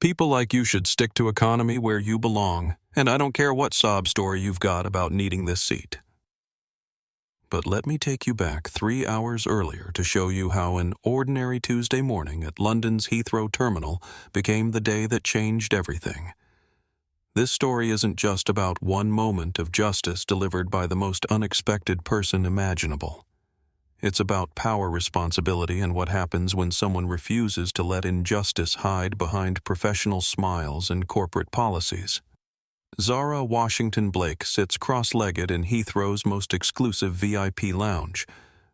People like you should stick to economy where you belong, and I don't care what sob story you've got about needing this seat. But let me take you back 3 hours earlier to show you how an ordinary Tuesday morning at London's Heathrow terminal became the day that changed everything. This story isn't just about one moment of justice delivered by the most unexpected person imaginable. It's about power responsibility and what happens when someone refuses to let injustice hide behind professional smiles and corporate policies. Zara Washington Blake sits cross-legged in Heathrow's most exclusive VIP lounge,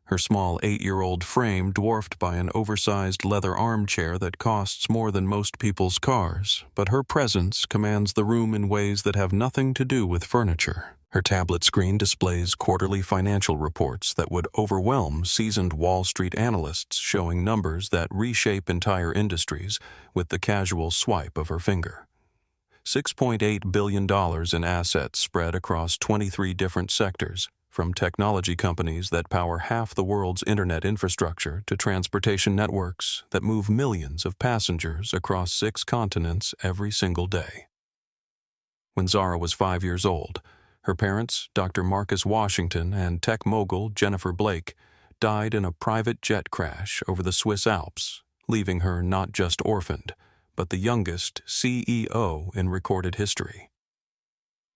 her small 8-year-old frame dwarfed by an oversized leather armchair that costs more than most people's cars, but her presence commands the room in ways that have nothing to do with furniture. Her tablet screen displays quarterly financial reports that would overwhelm seasoned Wall Street analysts, showing numbers that reshape entire industries with the casual swipe of her finger. $6.8 billion in assets spread across 23 different sectors, from technology companies that power half the world's internet infrastructure to transportation networks that move millions of passengers across 6 continents every single day. When Zara was 5 years old, her parents, Dr. Marcus Washington and tech mogul Jennifer Blake, died in a private jet crash over the Swiss Alps, leaving her not just orphaned, but the youngest CEO in recorded history.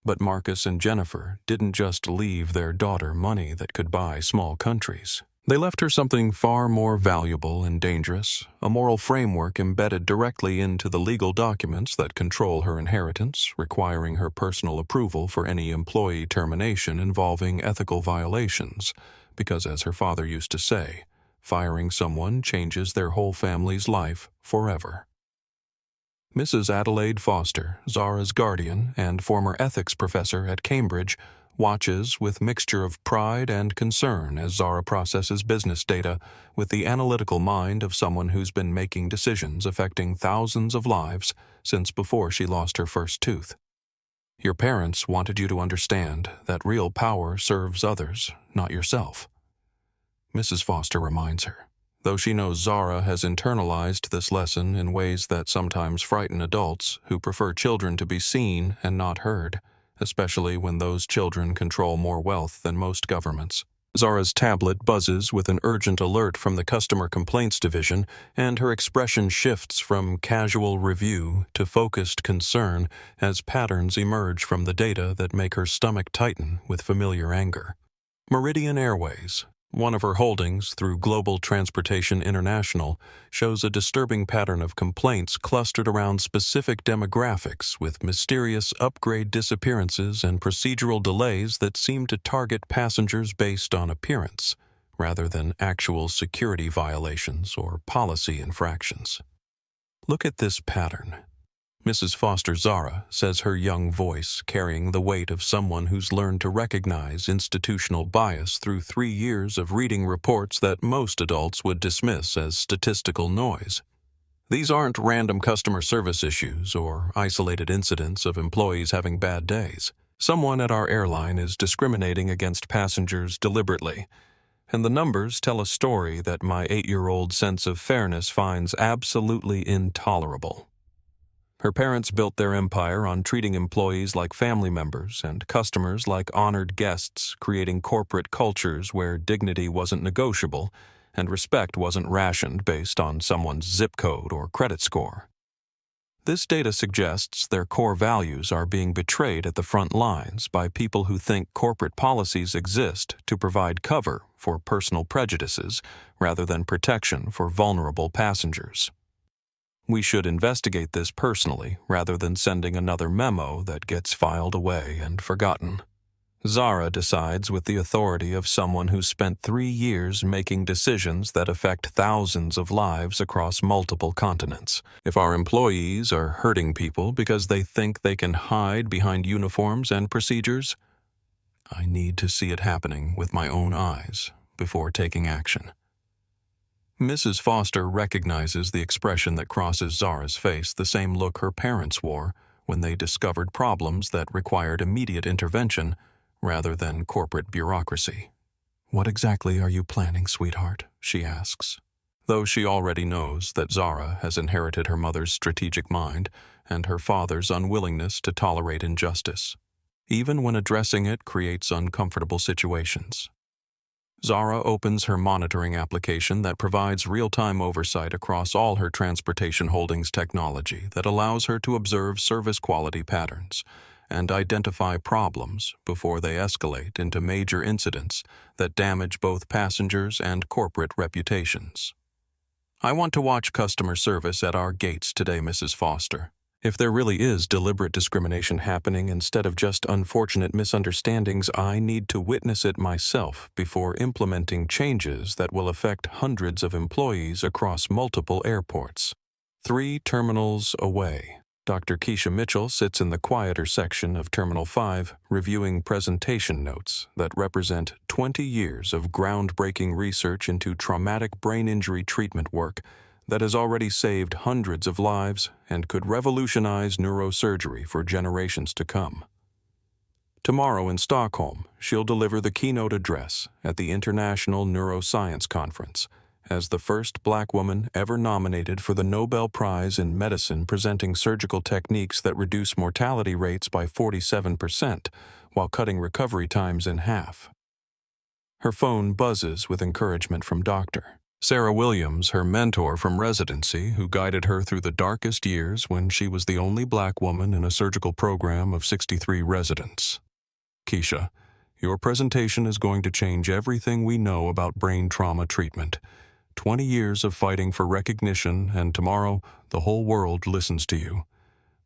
But Marcus and Jennifer didn't just leave their daughter money that could buy small countries. They left her something far more valuable and dangerous, a moral framework embedded directly into the legal documents that control her inheritance, requiring her personal approval for any employee termination involving ethical violations, because as her father used to say, firing someone changes their whole family's life forever. Mrs. Adelaide Foster, Zara's guardian and former ethics professor at Cambridge, watches with mixture of pride and concern as Zara processes business data with the analytical mind of someone who's been making decisions affecting thousands of lives since before she lost her first tooth. Your parents wanted you to understand that real power serves others, not yourself. Mrs. Foster reminds her, though she knows Zara has internalized this lesson in ways that sometimes frighten adults who prefer children to be seen and not heard, especially when those children control more wealth than most governments. Zara's tablet buzzes with an urgent alert from the Customer Complaints Division, and her expression shifts from casual review to focused concern as patterns emerge from the data that make her stomach tighten with familiar anger. Meridian Airways, one of her holdings through Global Transportation International, shows a disturbing pattern of complaints clustered around specific demographics with mysterious upgrade disappearances and procedural delays that seem to target passengers based on appearance, rather than actual security violations or policy infractions. Look at this pattern. Mrs. Foster Zara says, her young voice carrying the weight of someone who's learned to recognize institutional bias through 3 years of reading reports that most adults would dismiss as statistical noise. These aren't random customer service issues or isolated incidents of employees having bad days. Someone at our airline is discriminating against passengers deliberately, and the numbers tell a story that my 8-year-old sense of fairness finds absolutely intolerable. Her parents built their empire on treating employees like family members and customers like honored guests, creating corporate cultures where dignity wasn't negotiable and respect wasn't rationed based on someone's zip code or credit score. This data suggests their core values are being betrayed at the front lines by people who think corporate policies exist to provide cover for personal prejudices rather than protection for vulnerable passengers. We should investigate this personally rather than sending another memo that gets filed away and forgotten. Zara decides with the authority of someone who spent 3 years making decisions that affect thousands of lives across multiple continents. If our employees are hurting people because they think they can hide behind uniforms and procedures, I need to see it happening with my own eyes before taking action. Mrs. Foster recognizes the expression that crosses Zara's face, the same look her parents wore when they discovered problems that required immediate intervention rather than corporate bureaucracy. "What exactly are you planning, sweetheart?" she asks. though she already knows that Zara has inherited her mother's strategic mind and her father's unwillingness to tolerate injustice, even when addressing it creates uncomfortable situations. Zara opens her monitoring application that provides real-time oversight across all her transportation holdings technology that allows her to observe service quality patterns and identify problems before they escalate into major incidents that damage both passengers and corporate reputations. I want to watch customer service at our gates today, Mrs. Foster. If there really is deliberate discrimination happening instead of just unfortunate misunderstandings, I need to witness it myself before implementing changes that will affect hundreds of employees across multiple airports. 3 terminals away, Dr. Keisha Mitchell sits in the quieter section of Terminal 5, reviewing presentation notes that represent 20 years of groundbreaking research into traumatic brain injury treatment work that has already saved hundreds of lives and could revolutionize neurosurgery for generations to come. Tomorrow in Stockholm, she'll deliver the keynote address at the International Neuroscience Conference as the first Black woman ever nominated for the Nobel Prize in Medicine, presenting surgical techniques that reduce mortality rates by 47% while cutting recovery times in half. Her phone buzzes with encouragement from Dr. Sarah Williams, her mentor from residency, who guided her through the darkest years when she was the only Black woman in a surgical program of 63 residents. Keisha, your presentation is going to change everything we know about brain trauma treatment. 20 years of fighting for recognition, and tomorrow the whole world listens to you.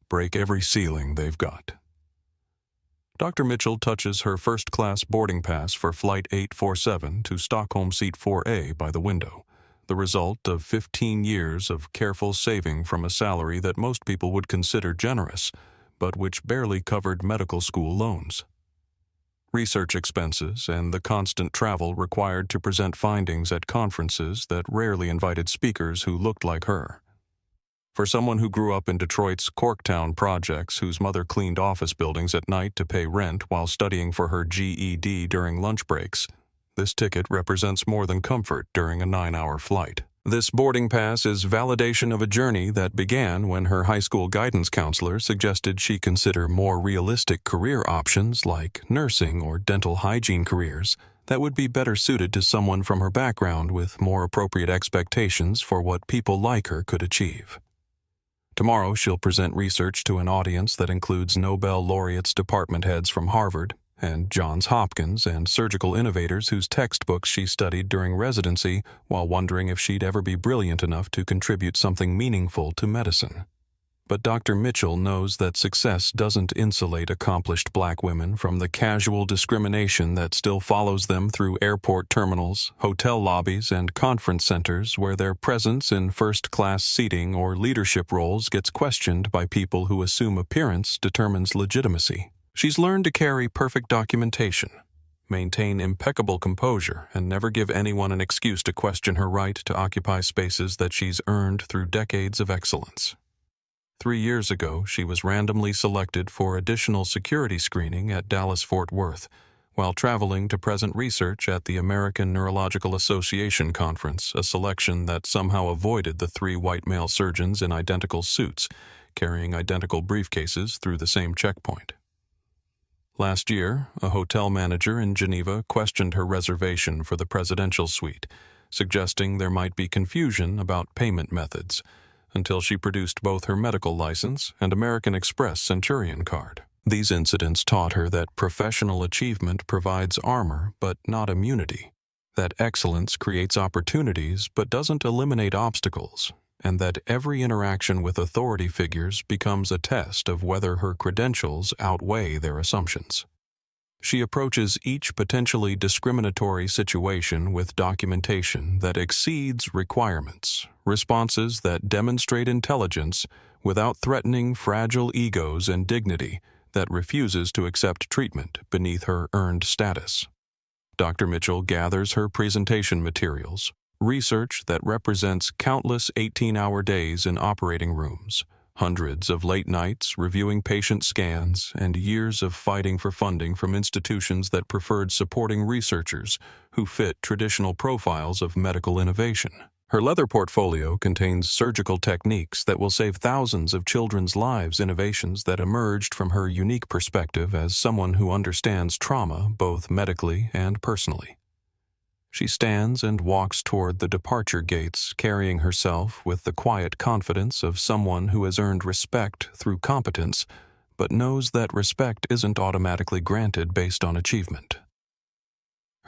Break every ceiling they've got. Dr. Mitchell touches her first-class boarding pass for Flight 847 to Stockholm Seat 4A by the window, the result of 15 years of careful saving from a salary that most people would consider generous, but which barely covered medical school loans. Research expenses and the constant travel required to present findings at conferences that rarely invited speakers who looked like her. For someone who grew up in Detroit's Corktown projects, whose mother cleaned office buildings at night to pay rent while studying for her GED during lunch breaks, this ticket represents more than comfort during a 9-hour flight. This boarding pass is validation of a journey that began when her high school guidance counselor suggested she consider more realistic career options like nursing or dental hygiene careers that would be better suited to someone from her background with more appropriate expectations for what people like her could achieve. Tomorrow, she'll present research to an audience that includes Nobel laureates, department heads from Harvard and Johns Hopkins, and surgical innovators whose textbooks she studied during residency while wondering if she'd ever be brilliant enough to contribute something meaningful to medicine. But Dr. Mitchell knows that success doesn't insulate accomplished Black women from the casual discrimination that still follows them through airport terminals, hotel lobbies, and conference centers where their presence in first-class seating or leadership roles gets questioned by people who assume appearance determines legitimacy. She's learned to carry perfect documentation, maintain impeccable composure, and never give anyone an excuse to question her right to occupy spaces that she's earned through decades of excellence. 3 years ago, she was randomly selected for additional security screening at Dallas-Fort Worth while traveling to present research at the American Neurological Association conference, a selection that somehow avoided the 3 white male surgeons in identical suits, carrying identical briefcases through the same checkpoint. Last year, a hotel manager in Geneva questioned her reservation for the presidential suite, suggesting there might be confusion about payment methods, until she produced both her medical license and American Express Centurion card. These incidents taught her that professional achievement provides armor but not immunity, that excellence creates opportunities but doesn't eliminate obstacles, and that every interaction with authority figures becomes a test of whether her credentials outweigh their assumptions. She approaches each potentially discriminatory situation with documentation that exceeds requirements, responses that demonstrate intelligence without threatening fragile egos, and dignity that refuses to accept treatment beneath her earned status. Dr. Mitchell gathers her presentation materials, research that represents countless 18-hour days in operating rooms, hundreds of late nights reviewing patient scans, and years of fighting for funding from institutions that preferred supporting researchers who fit traditional profiles of medical innovation. Her leather portfolio contains surgical techniques that will save thousands of children's lives, innovations that emerged from her unique perspective as someone who understands trauma both medically and personally. She stands and walks toward the departure gates, carrying herself with the quiet confidence of someone who has earned respect through competence, but knows that respect isn't automatically granted based on achievement.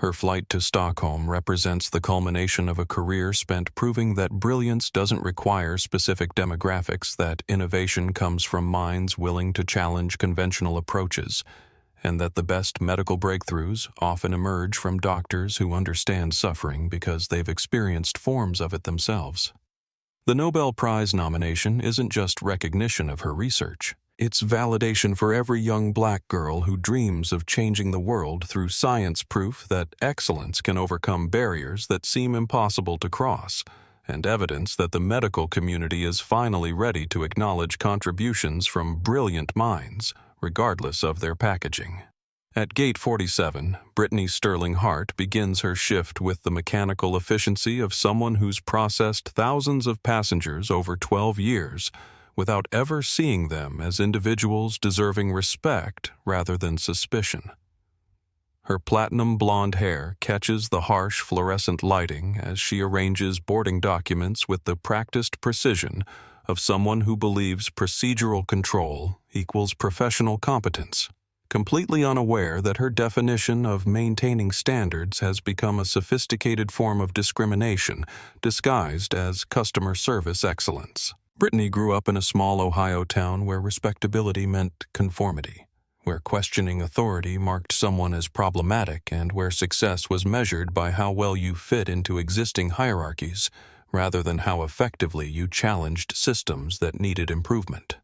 Her flight to Stockholm represents the culmination of a career spent proving that brilliance doesn't require specific demographics, that innovation comes from minds willing to challenge conventional approaches, and that the best medical breakthroughs often emerge from doctors who understand suffering because they've experienced forms of it themselves. The Nobel Prize nomination isn't just recognition of her research. It's validation for every young black girl who dreams of changing the world through science, proof that excellence can overcome barriers that seem impossible to cross, and evidence that the medical community is finally ready to acknowledge contributions from brilliant minds, regardless of their packaging. At Gate 47, Brittany Sterling Hart begins her shift with the mechanical efficiency of someone who's processed thousands of passengers over 12 years, without ever seeing them as individuals deserving respect rather than suspicion. Her platinum blonde hair catches the harsh fluorescent lighting as she arranges boarding documents with the practiced precision of someone who believes procedural control equals professional competence, completely unaware that her definition of maintaining standards has become a sophisticated form of discrimination disguised as customer service excellence. Brittany grew up in a small Ohio town where respectability meant conformity, where questioning authority marked someone as problematic, and where success was measured by how well you fit into existing hierarchies rather than how effectively you challenged systems that needed improvement.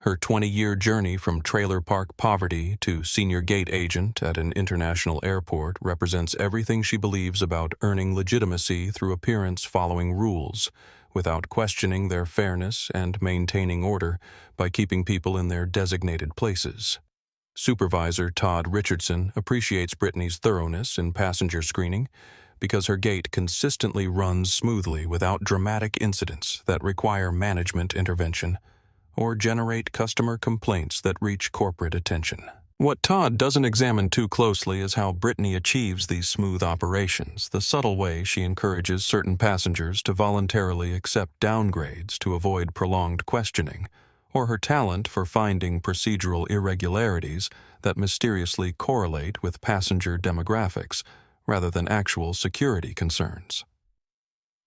Her 20-year journey from trailer park poverty to senior gate agent at an international airport represents everything she believes about earning legitimacy through appearance following rules, without questioning their fairness, and maintaining order by keeping people in their designated places. Supervisor Todd Richardson appreciates Brittany's thoroughness in passenger screening because her gate consistently runs smoothly without dramatic incidents that require management intervention or generate customer complaints that reach corporate attention. What Todd doesn't examine too closely is how Brittany achieves these smooth operations, the subtle way she encourages certain passengers to voluntarily accept downgrades to avoid prolonged questioning, or her talent for finding procedural irregularities that mysteriously correlate with passenger demographics rather than actual security concerns.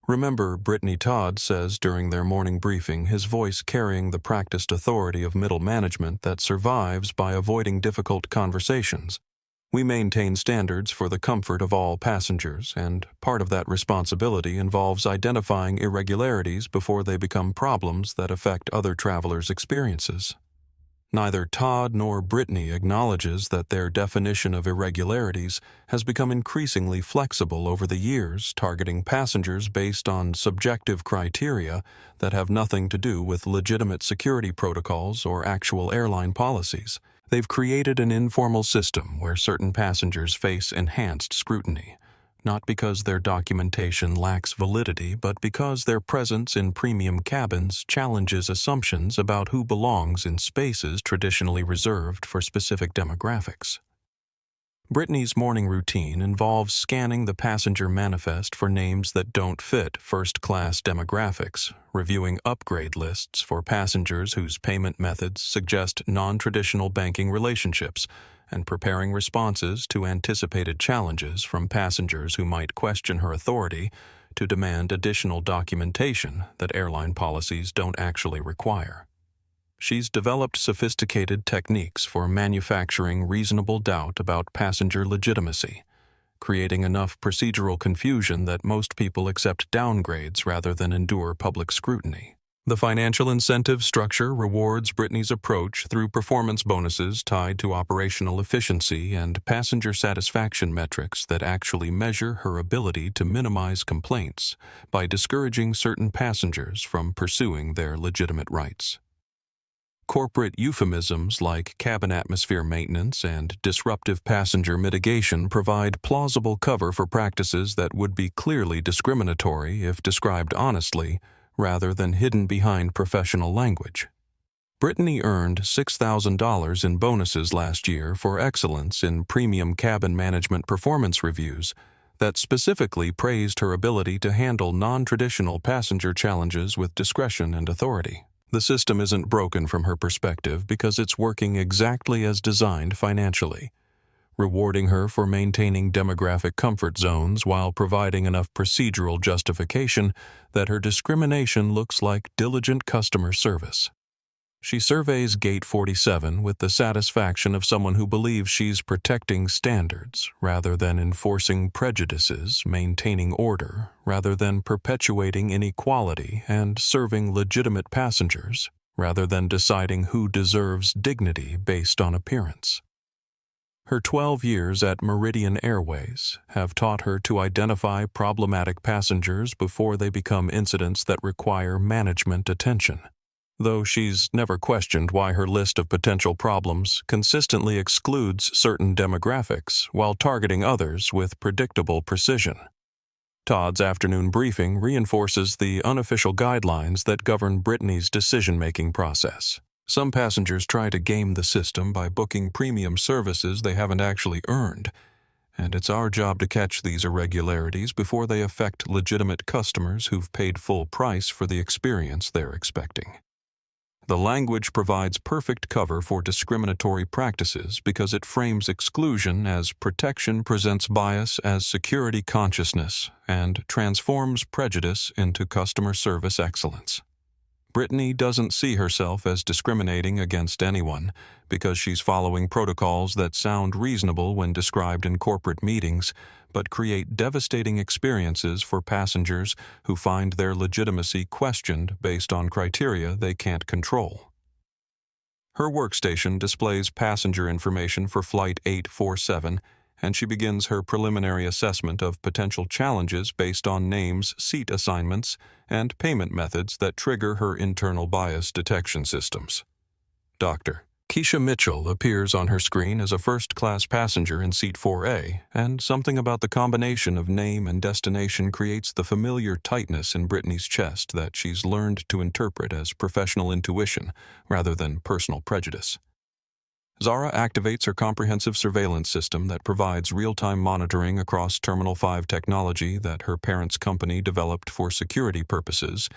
Remember, Brittany Todd says during their morning briefing, his voice carrying the practiced authority of middle management that survives by avoiding difficult conversations. We maintain standards for the comfort of all passengers, and part of that responsibility involves identifying irregularities before they become problems that affect other travelers' experiences. Neither Todd nor Brittany acknowledges that their definition of irregularities has become increasingly flexible over the years, targeting passengers based on subjective criteria that have nothing to do with legitimate security protocols or actual airline policies. They've created an informal system where certain passengers face enhanced scrutiny, not because their documentation lacks validity, but because their presence in premium cabins challenges assumptions about who belongs in spaces traditionally reserved for specific demographics. Brittany's morning routine involves scanning the passenger manifest for names that don't fit first-class demographics, reviewing upgrade lists for passengers whose payment methods suggest non-traditional banking relationships, and preparing responses to anticipated challenges from passengers who might question her authority to demand additional documentation that airline policies don't actually require. She's developed sophisticated techniques for manufacturing reasonable doubt about passenger legitimacy, creating enough procedural confusion that most people accept downgrades rather than endure public scrutiny. The financial incentive structure rewards Brittany's approach through performance bonuses tied to operational efficiency and passenger satisfaction metrics that actually measure her ability to minimize complaints by discouraging certain passengers from pursuing their legitimate rights. corporate euphemisms like cabin atmosphere maintenance and disruptive passenger mitigation provide plausible cover for practices that would be clearly discriminatory if described honestly, rather than hidden behind professional language. Brittany earned $6,000 in bonuses last year for excellence in premium cabin management performance reviews that specifically praised her ability to handle non-traditional passenger challenges with discretion and authority. The system isn't broken from her perspective because it's working exactly as designed financially, rewarding her for maintaining demographic comfort zones while providing enough procedural justification that her discrimination looks like diligent customer service. She surveys Gate 47 with the satisfaction of someone who believes she's protecting standards rather than enforcing prejudices, maintaining order rather than perpetuating inequality, and serving legitimate passengers rather than deciding who deserves dignity based on appearance. Her 12 years at Meridian Airways have taught her to identify problematic passengers before they become incidents that require management attention. Though she's never questioned why her list of potential problems consistently excludes certain demographics while targeting others with predictable precision. Todd's afternoon briefing reinforces the unofficial guidelines that govern Brittany's decision-making process. Some passengers try to game the system by booking premium services they haven't actually earned, and it's our job to catch these irregularities before they affect legitimate customers who've paid full price for the experience they're expecting. The language provides perfect cover for discriminatory practices because it frames exclusion as protection, presents bias as security consciousness, and transforms prejudice into customer service excellence. Brittany doesn't see herself as discriminating against anyone because she's following protocols that sound reasonable when described in corporate meetings, but create devastating experiences for passengers who find their legitimacy questioned based on criteria they can't control. Her workstation displays passenger information for Flight 847, and she begins her preliminary assessment of potential challenges based on names, seat assignments, and payment methods that trigger her internal bias detection systems. Dr. Keisha Mitchell appears on her screen as a first-class passenger in Seat 4A, and something about the combination of name and destination creates the familiar tightness in Brittany's chest that she's learned to interpret as professional intuition rather than personal prejudice. Zara activates her comprehensive surveillance system that provides real-time monitoring across Terminal 5 technology that her parents' company developed for security purposes,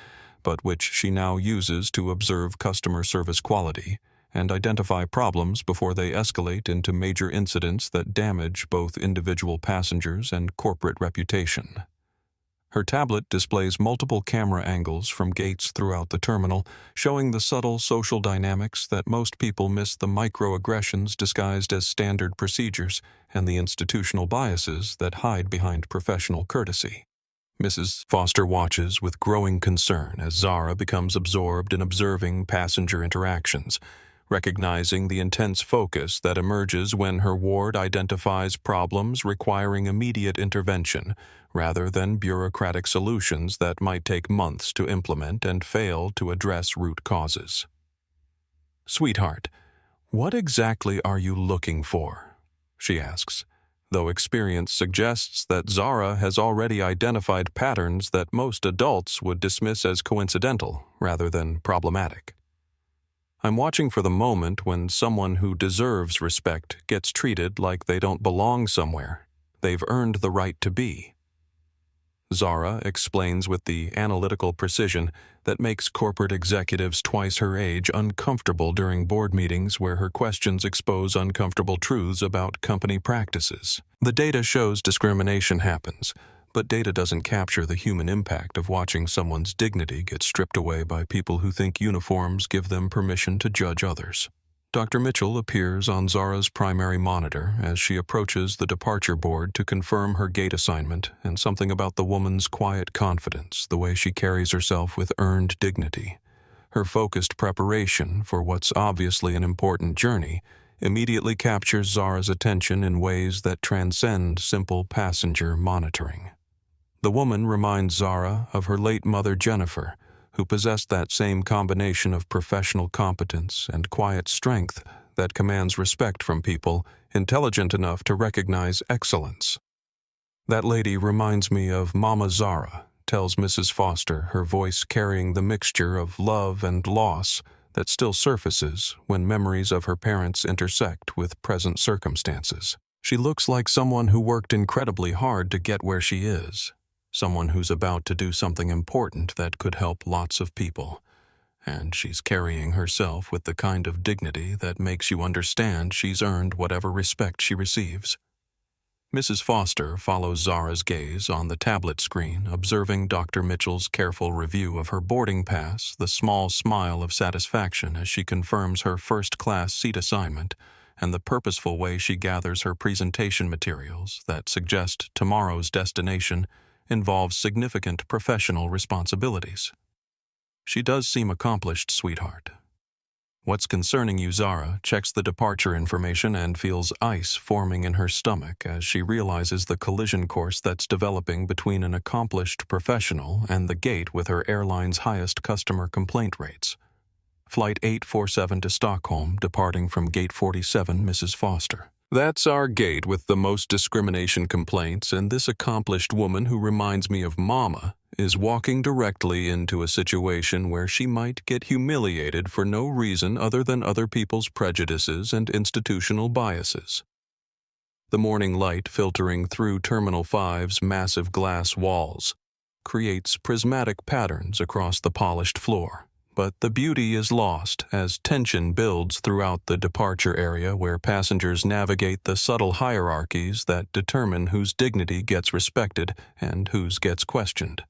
but which she now uses to observe customer service quality and identify problems before they escalate into major incidents that damage both individual passengers and corporate reputation. Her tablet displays multiple camera angles from gates throughout the terminal, showing the subtle social dynamics that most people miss, the microaggressions disguised as standard procedures and the institutional biases that hide behind professional courtesy. Mrs. Foster watches with growing concern as Zara becomes absorbed in observing passenger interactions, recognizing the intense focus that emerges when her ward identifies problems requiring immediate intervention rather than bureaucratic solutions that might take months to implement and fail to address root causes. "Sweetheart, what exactly are you looking for?" she asks, though experience suggests that Zara has already identified patterns that most adults would dismiss as coincidental rather than problematic. "I'm watching for the moment when someone who deserves respect gets treated like they don't belong somewhere. They've earned the right to be." Zara explains with the analytical precision that makes corporate executives twice her age uncomfortable during board meetings where her questions expose uncomfortable truths about company practices. The data shows discrimination happens, but data doesn't capture the human impact of watching someone's dignity get stripped away by people who think uniforms give them permission to judge others. Dr. Mitchell appears on Zara's primary monitor as she approaches the departure board to confirm her gate assignment, and something about the woman's quiet confidence, the way she carries herself with earned dignity, her focused preparation for what's obviously an important journey, immediately captures Zara's attention in ways that transcend simple passenger monitoring. The woman reminds Zara of her late mother Jennifer, who possessed that same combination of professional competence and quiet strength that commands respect from people intelligent enough to recognize excellence. That lady reminds me of Mama Zara, tells Mrs. Foster, her voice carrying the mixture of love and loss that still surfaces when memories of her parents intersect with present circumstances. She looks like someone who worked incredibly hard to get where she is, someone who's about to do something important that could help lots of people, and she's carrying herself with the kind of dignity that makes you understand she's earned whatever respect she receives. Mrs. Foster follows Zara's gaze on the tablet screen, observing Dr. Mitchell's careful review of her boarding pass, the small smile of satisfaction as she confirms her first-class seat assignment, and the purposeful way she gathers her presentation materials that suggest tomorrow's destination involves significant professional responsibilities. She does seem accomplished, sweetheart. What's concerning you, Zara, checks the departure information and feels ice forming in her stomach as she realizes the collision course that's developing between an accomplished professional and the gate with her airline's highest customer complaint rates. Flight 847 to Stockholm, departing from Gate 47, Mrs. Foster. That's our gate with the most discrimination complaints, and this accomplished woman who reminds me of Mama is walking directly into a situation where she might get humiliated for no reason other than other people's prejudices and institutional biases. The morning light filtering through Terminal 5's massive glass walls creates prismatic patterns across the polished floor, but the beauty is lost as tension builds throughout the departure area where passengers navigate the subtle hierarchies that determine whose dignity gets respected and whose gets questioned.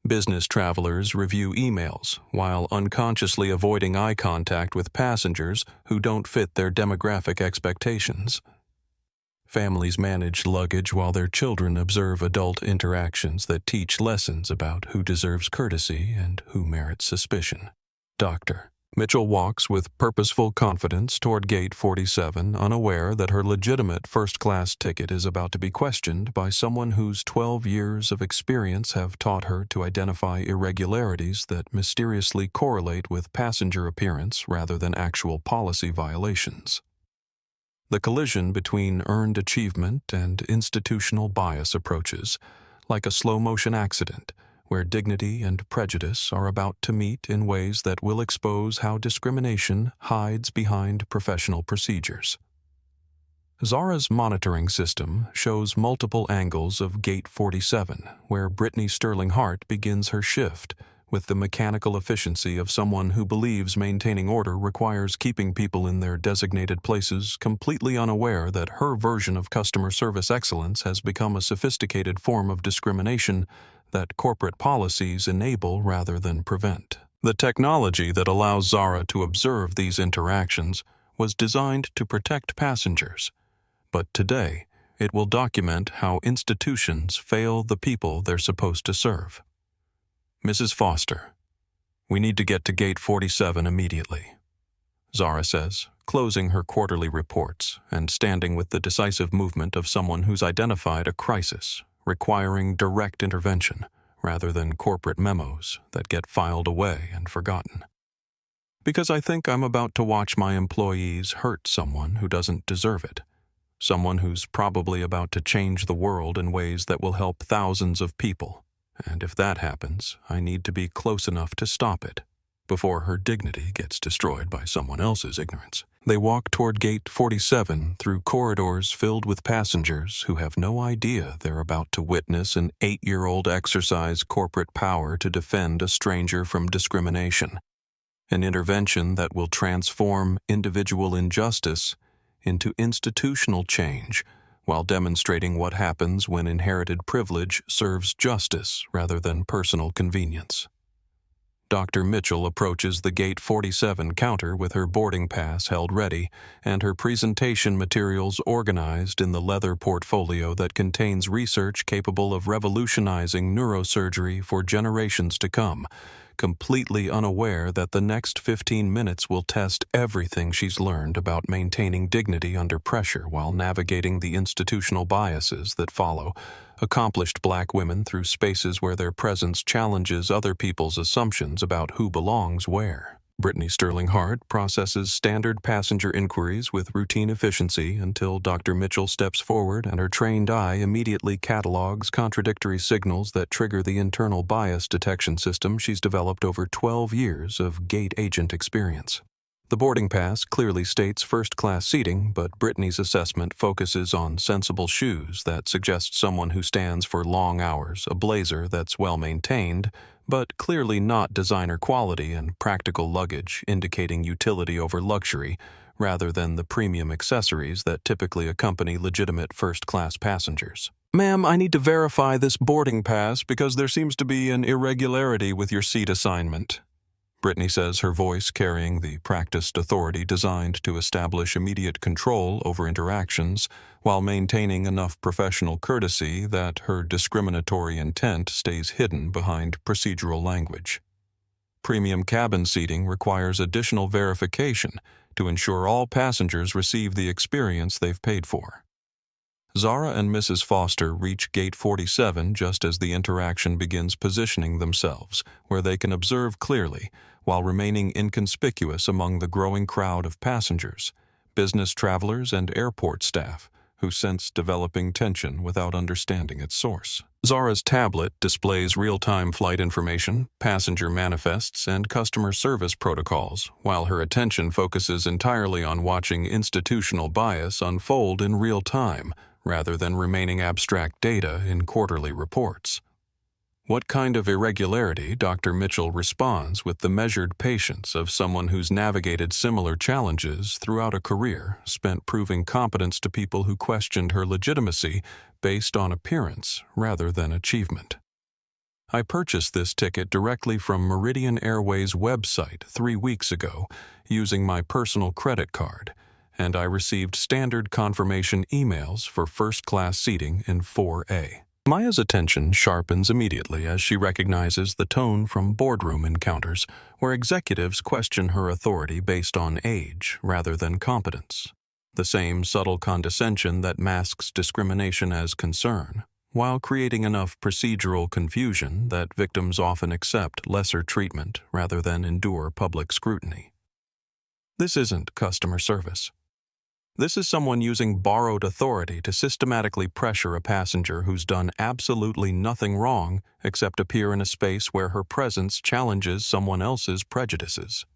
Business travelers review emails while unconsciously avoiding eye contact with passengers who don't fit their demographic expectations. Families manage luggage while their children observe adult interactions that teach lessons about who deserves courtesy and who merits suspicion. Dr. Mitchell walks with purposeful confidence toward Gate 47, unaware that her legitimate first-class ticket is about to be questioned by someone whose 12 years of experience have taught her to identify irregularities that mysteriously correlate with passenger appearance rather than actual policy violations. The collision between earned achievement and institutional bias approaches, like a slow-motion accident, where dignity and prejudice are about to meet in ways that will expose how discrimination hides behind professional procedures. Zara's monitoring system shows multiple angles of Gate 47, where Brittany Sterling Hart begins her shift, with the mechanical efficiency of someone who believes maintaining order requires keeping people in their designated places, completely unaware that her version of customer service excellence has become a sophisticated form of discrimination that corporate policies enable rather than prevent. The technology that allows Zara to observe these interactions was designed to protect passengers, but today it will document how institutions fail the people they're supposed to serve. Mrs. Foster, we need to get to Gate 47 immediately, Zara says, closing her quarterly reports and standing with the decisive movement of someone who's identified a crisis requiring direct intervention rather than corporate memos that get filed away and forgotten. Because I think I'm about to watch my employees hurt someone who doesn't deserve it, someone who's probably about to change the world in ways that will help thousands of people. And if that happens, I need to be close enough to stop it before her dignity gets destroyed by someone else's ignorance. They walk toward Gate 47 through corridors filled with passengers who have no idea they're about to witness an 8-year-old exercise corporate power to defend a stranger from discrimination, an intervention that will transform individual injustice into institutional change while demonstrating what happens when inherited privilege serves justice rather than personal convenience. Dr. Mitchell approaches the Gate 47 counter with her boarding pass held ready and her presentation materials organized in the leather portfolio that contains research capable of revolutionizing neurosurgery for generations to come, completely unaware that the next 15 minutes will test everything she's learned about maintaining dignity under pressure while navigating the institutional biases that follow accomplished black women through spaces where their presence challenges other people's assumptions about who belongs where. Brittany Sterling Hart processes standard passenger inquiries with routine efficiency until Dr. Mitchell steps forward and her trained eye immediately catalogs contradictory signals that trigger the internal bias detection system she's developed over 12 years of gate agent experience. The boarding pass clearly states first-class seating, but Brittany's assessment focuses on sensible shoes that suggest someone who stands for long hours, a blazer that's well-maintained, but clearly not designer quality, and practical luggage indicating utility over luxury, rather than the premium accessories that typically accompany legitimate first-class passengers. "Ma'am, I need to verify this boarding pass because there seems to be an irregularity with your seat assignment," Brittany says, her voice carrying the practiced authority designed to establish immediate control over interactions while maintaining enough professional courtesy that her discriminatory intent stays hidden behind procedural language. Premium cabin seating requires additional verification to ensure all passengers receive the experience they've paid for. Zara and Mrs. Foster reach Gate 47 just as the interaction begins positioning themselves, where they can observe clearly, while remaining inconspicuous among the growing crowd of passengers, business travelers, and airport staff, who sense developing tension without understanding its source. Zara's tablet displays real-time flight information, passenger manifests, and customer service protocols, while her attention focuses entirely on watching institutional bias unfold in real time, rather than remaining abstract data in quarterly reports. What kind of irregularity? Dr. Mitchell responds with the measured patience of someone who's navigated similar challenges throughout a career spent proving competence to people who questioned her legitimacy based on appearance rather than achievement. "I purchased this ticket directly from Meridian Airways' website 3 weeks ago using my personal credit card, and I received standard confirmation emails for first-class seating in 4A. Maya's attention sharpens immediately as she recognizes the tone from boardroom encounters, where executives question her authority based on age rather than competence. The same subtle condescension that masks discrimination as concern, while creating enough procedural confusion that victims often accept lesser treatment rather than endure public scrutiny. This isn't customer service. This is someone using borrowed authority to systematically pressure a passenger who's done absolutely nothing wrong except appear in a space where her presence challenges someone else's prejudices.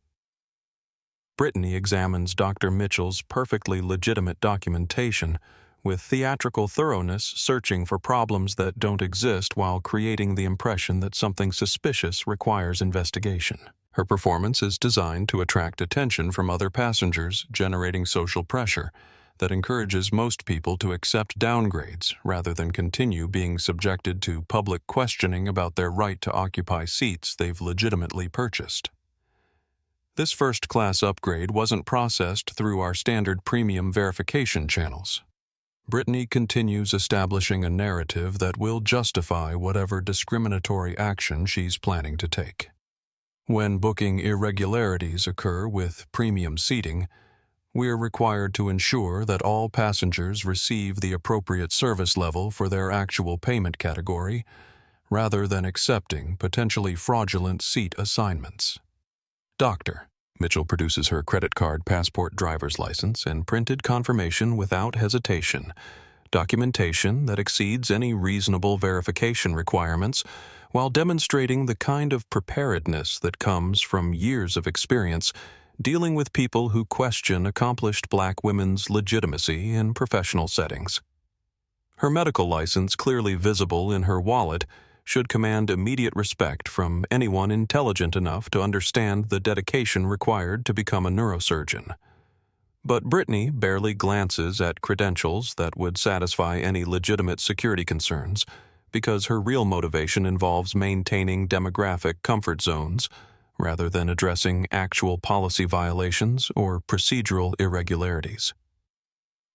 Brittany examines Dr. Mitchell's perfectly legitimate documentation with theatrical thoroughness, searching for problems that don't exist while creating the impression that something suspicious requires investigation. Her performance is designed to attract attention from other passengers, generating social pressure that encourages most people to accept downgrades rather than continue being subjected to public questioning about their right to occupy seats they've legitimately purchased. This first-class upgrade wasn't processed through our standard premium verification channels. Brittany continues establishing a narrative that will justify whatever discriminatory action she's planning to take. When booking irregularities occur with premium seating, we are required to ensure that all passengers receive the appropriate service level for their actual payment category, rather than accepting potentially fraudulent seat assignments. Doctor. Mitchell produces her credit card, passport, driver's license, and printed confirmation without hesitation, documentation that exceeds any reasonable verification requirements, while demonstrating the kind of preparedness that comes from years of experience dealing with people who question accomplished black women's legitimacy in professional settings. Her medical license, clearly visible in her wallet, should command immediate respect from anyone intelligent enough to understand the dedication required to become a neurosurgeon. But Brittany barely glances at credentials that would satisfy any legitimate security concerns, because her real motivation involves maintaining demographic comfort zones rather than addressing actual policy violations or procedural irregularities.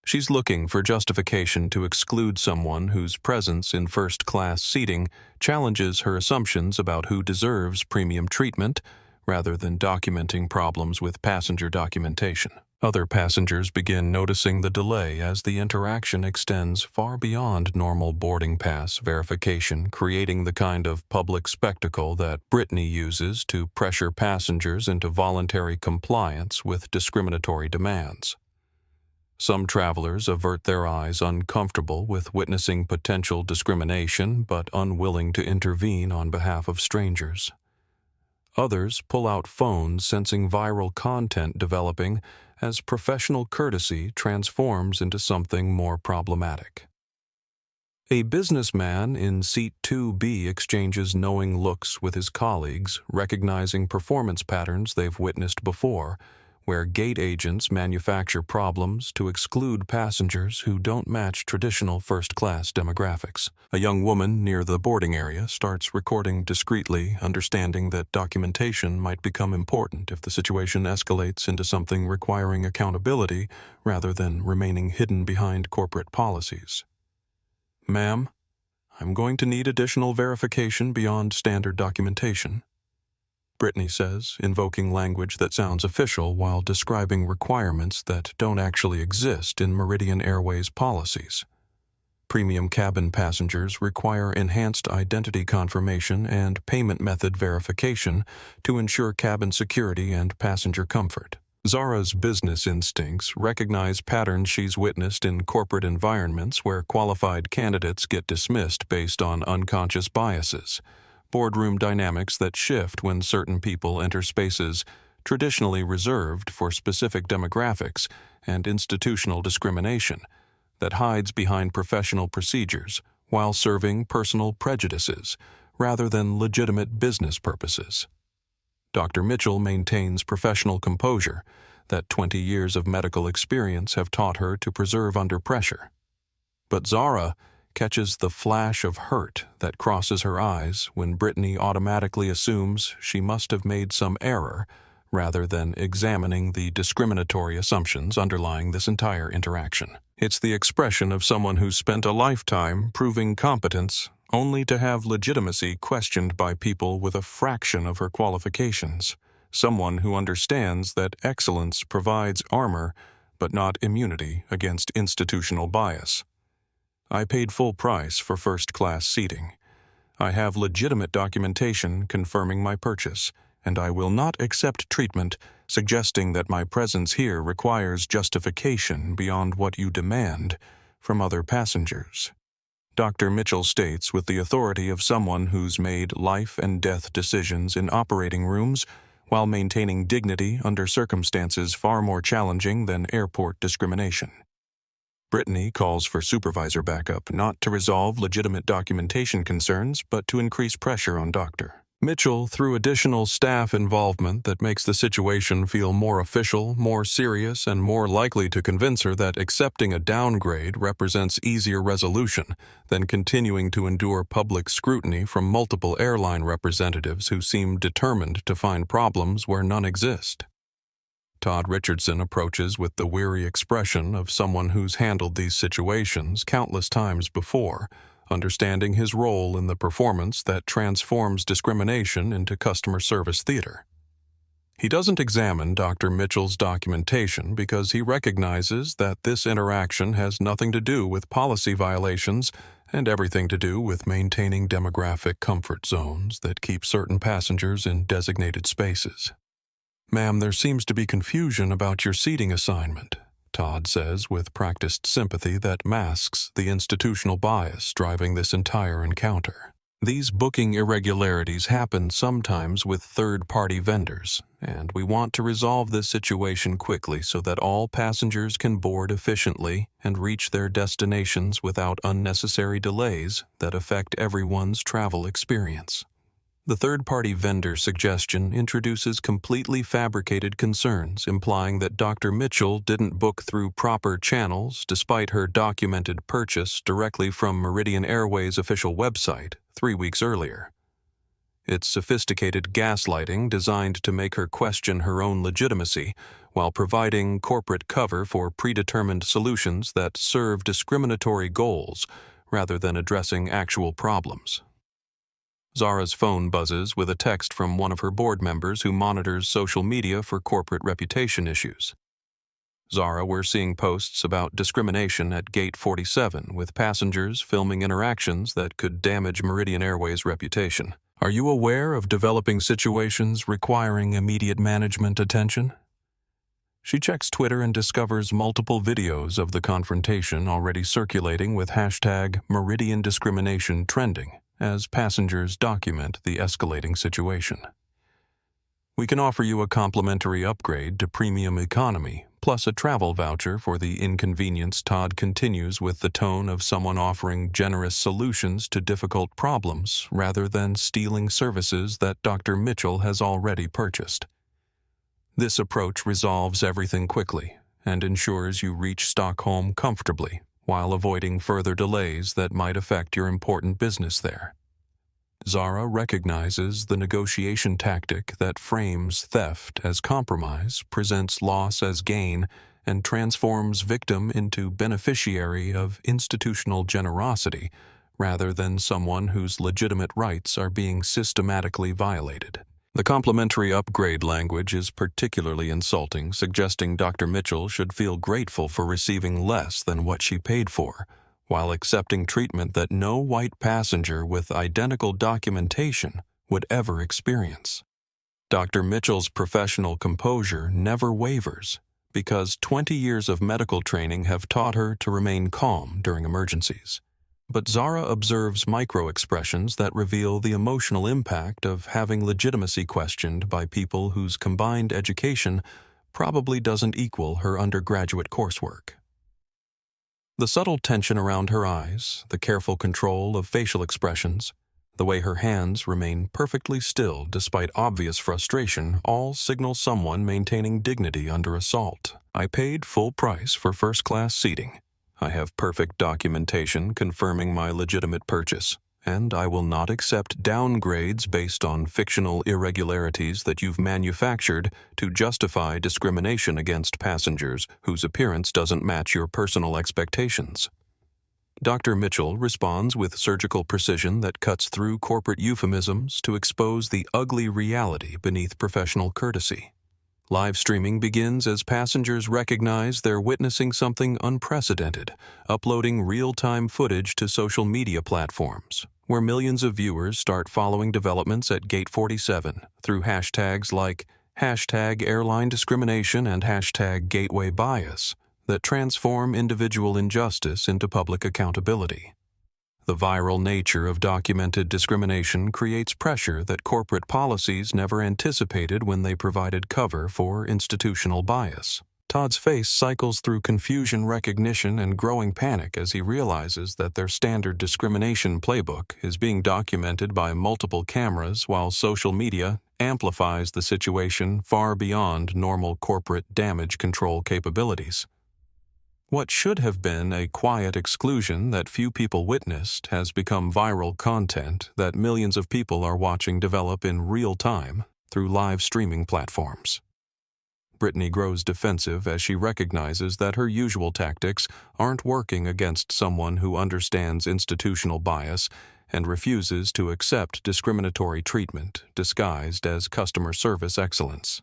She's looking for justification to exclude someone whose presence in first-class seating challenges her assumptions about who deserves premium treatment, rather than documenting problems with passenger documentation. Other passengers begin noticing the delay as the interaction extends far beyond normal boarding pass verification, creating the kind of public spectacle that Brittany uses to pressure passengers into voluntary compliance with discriminatory demands. Some travelers avert their eyes, uncomfortable with witnessing potential discrimination but unwilling to intervene on behalf of strangers. Others pull out phones, sensing viral content developing as professional courtesy transforms into something more problematic. A businessman in seat 2B exchanges knowing looks with his colleagues, recognizing performance patterns they've witnessed before, where gate agents manufacture problems to exclude passengers who don't match traditional first-class demographics. A young woman near the boarding area starts recording discreetly, understanding that documentation might become important if the situation escalates into something requiring accountability rather than remaining hidden behind corporate policies. "Ma'am, I'm going to need additional verification beyond standard documentation," Brittany says, invoking language that sounds official while describing requirements that don't actually exist in Meridian Airways policies. Premium cabin passengers require enhanced identity confirmation and payment method verification to ensure cabin security and passenger comfort. Zara's business instincts recognize patterns she's witnessed in corporate environments where qualified candidates get dismissed based on unconscious biases, boardroom dynamics that shift when certain people enter spaces traditionally reserved for specific demographics, and institutional discrimination that hides behind professional procedures while serving personal prejudices rather than legitimate business purposes. Dr. Mitchell maintains professional composure that 20 years of medical experience have taught her to preserve under pressure. But Zara catches the flash of hurt that crosses her eyes when Brittany automatically assumes she must have made some error rather than examining the discriminatory assumptions underlying this entire interaction. It's the expression of someone who's spent a lifetime proving competence only to have legitimacy questioned by people with a fraction of her qualifications, someone who understands that excellence provides armor but not immunity against institutional bias. "I paid full price for first-class seating. I have legitimate documentation confirming my purchase, and I will not accept treatment suggesting that my presence here requires justification beyond what you demand from other passengers," Dr. Mitchell states with the authority of someone who's made life-and-death decisions in operating rooms while maintaining dignity under circumstances far more challenging than airport discrimination. Brittany calls for supervisor backup not to resolve legitimate documentation concerns but to increase pressure on Dr. Mitchell through additional staff involvement that makes the situation feel more official, more serious, and more likely to convince her that accepting a downgrade represents easier resolution than continuing to endure public scrutiny from multiple airline representatives who seem determined to find problems where none exist. Todd Richardson approaches with the weary expression of someone who's handled these situations countless times before, understanding his role in the performance that transforms discrimination into customer service theater. He doesn't examine Dr. Mitchell's documentation because he recognizes that this interaction has nothing to do with policy violations and everything to do with maintaining demographic comfort zones that keep certain passengers in designated spaces. "Ma'am, there seems to be confusion about your seating assignment," Todd says with practiced sympathy that masks the institutional bias driving this entire encounter. These booking irregularities happen sometimes with third-party vendors, and we want to resolve this situation quickly so that all passengers can board efficiently and reach their destinations without unnecessary delays that affect everyone's travel experience. The third-party vendor suggestion introduces completely fabricated concerns, implying that Dr. Mitchell didn't book through proper channels despite her documented purchase directly from Meridian Airways' official website 3 weeks earlier. It's sophisticated gaslighting designed to make her question her own legitimacy while providing corporate cover for predetermined solutions that serve discriminatory goals rather than addressing actual problems. Zara's phone buzzes with a text from one of her board members who monitors social media for corporate reputation issues. Zara, we're seeing posts about discrimination at Gate 47 with passengers filming interactions that could damage Meridian Airways' reputation. Are you aware of developing situations requiring immediate management attention? She checks Twitter and discovers multiple videos of the confrontation already circulating with hashtag Meridian Discrimination trending as passengers document the escalating situation. We can offer you a complimentary upgrade to premium economy, plus a travel voucher for the inconvenience. Todd continues with the tone of someone offering generous solutions to difficult problems rather than stealing services that Dr. Mitchell has already purchased. This approach resolves everything quickly and ensures you reach Stockholm comfortably while avoiding further delays that might affect your important business there. Zara recognizes the negotiation tactic that frames theft as compromise, presents loss as gain, and transforms victim into beneficiary of institutional generosity rather than someone whose legitimate rights are being systematically violated. The complimentary upgrade language is particularly insulting, suggesting Dr. Mitchell should feel grateful for receiving less than what she paid for, while accepting treatment that no white passenger with identical documentation would ever experience. Dr. Mitchell's professional composure never wavers because 20 years of medical training have taught her to remain calm during emergencies. But Zara observes micro-expressions that reveal the emotional impact of having legitimacy questioned by people whose combined education probably doesn't equal her undergraduate coursework. The subtle tension around her eyes, the careful control of facial expressions, the way her hands remain perfectly still despite obvious frustration all signal someone maintaining dignity under assault. I paid full price for first-class seating. I have perfect documentation confirming my legitimate purchase, and I will not accept downgrades based on fictional irregularities that you've manufactured to justify discrimination against passengers whose appearance doesn't match your personal expectations. Dr. Mitchell responds with surgical precision that cuts through corporate euphemisms to expose the ugly reality beneath professional courtesy. Live streaming begins as passengers recognize they're witnessing something unprecedented, uploading real-time footage to social media platforms, where millions of viewers start following developments at Gate 47 through hashtags like hashtag Airline discrimination and hashtag Gateway bias that transform individual injustice into public accountability. The viral nature of documented discrimination creates pressure that corporate policies never anticipated when they provided cover for institutional bias. Todd's face cycles through confusion, recognition, and growing panic as he realizes that their standard discrimination playbook is being documented by multiple cameras while social media amplifies the situation far beyond normal corporate damage control capabilities. What should have been a quiet exclusion that few people witnessed has become viral content that millions of people are watching develop in real time through live streaming platforms. Brittany grows defensive as she recognizes that her usual tactics aren't working against someone who understands institutional bias and refuses to accept discriminatory treatment disguised as customer service excellence.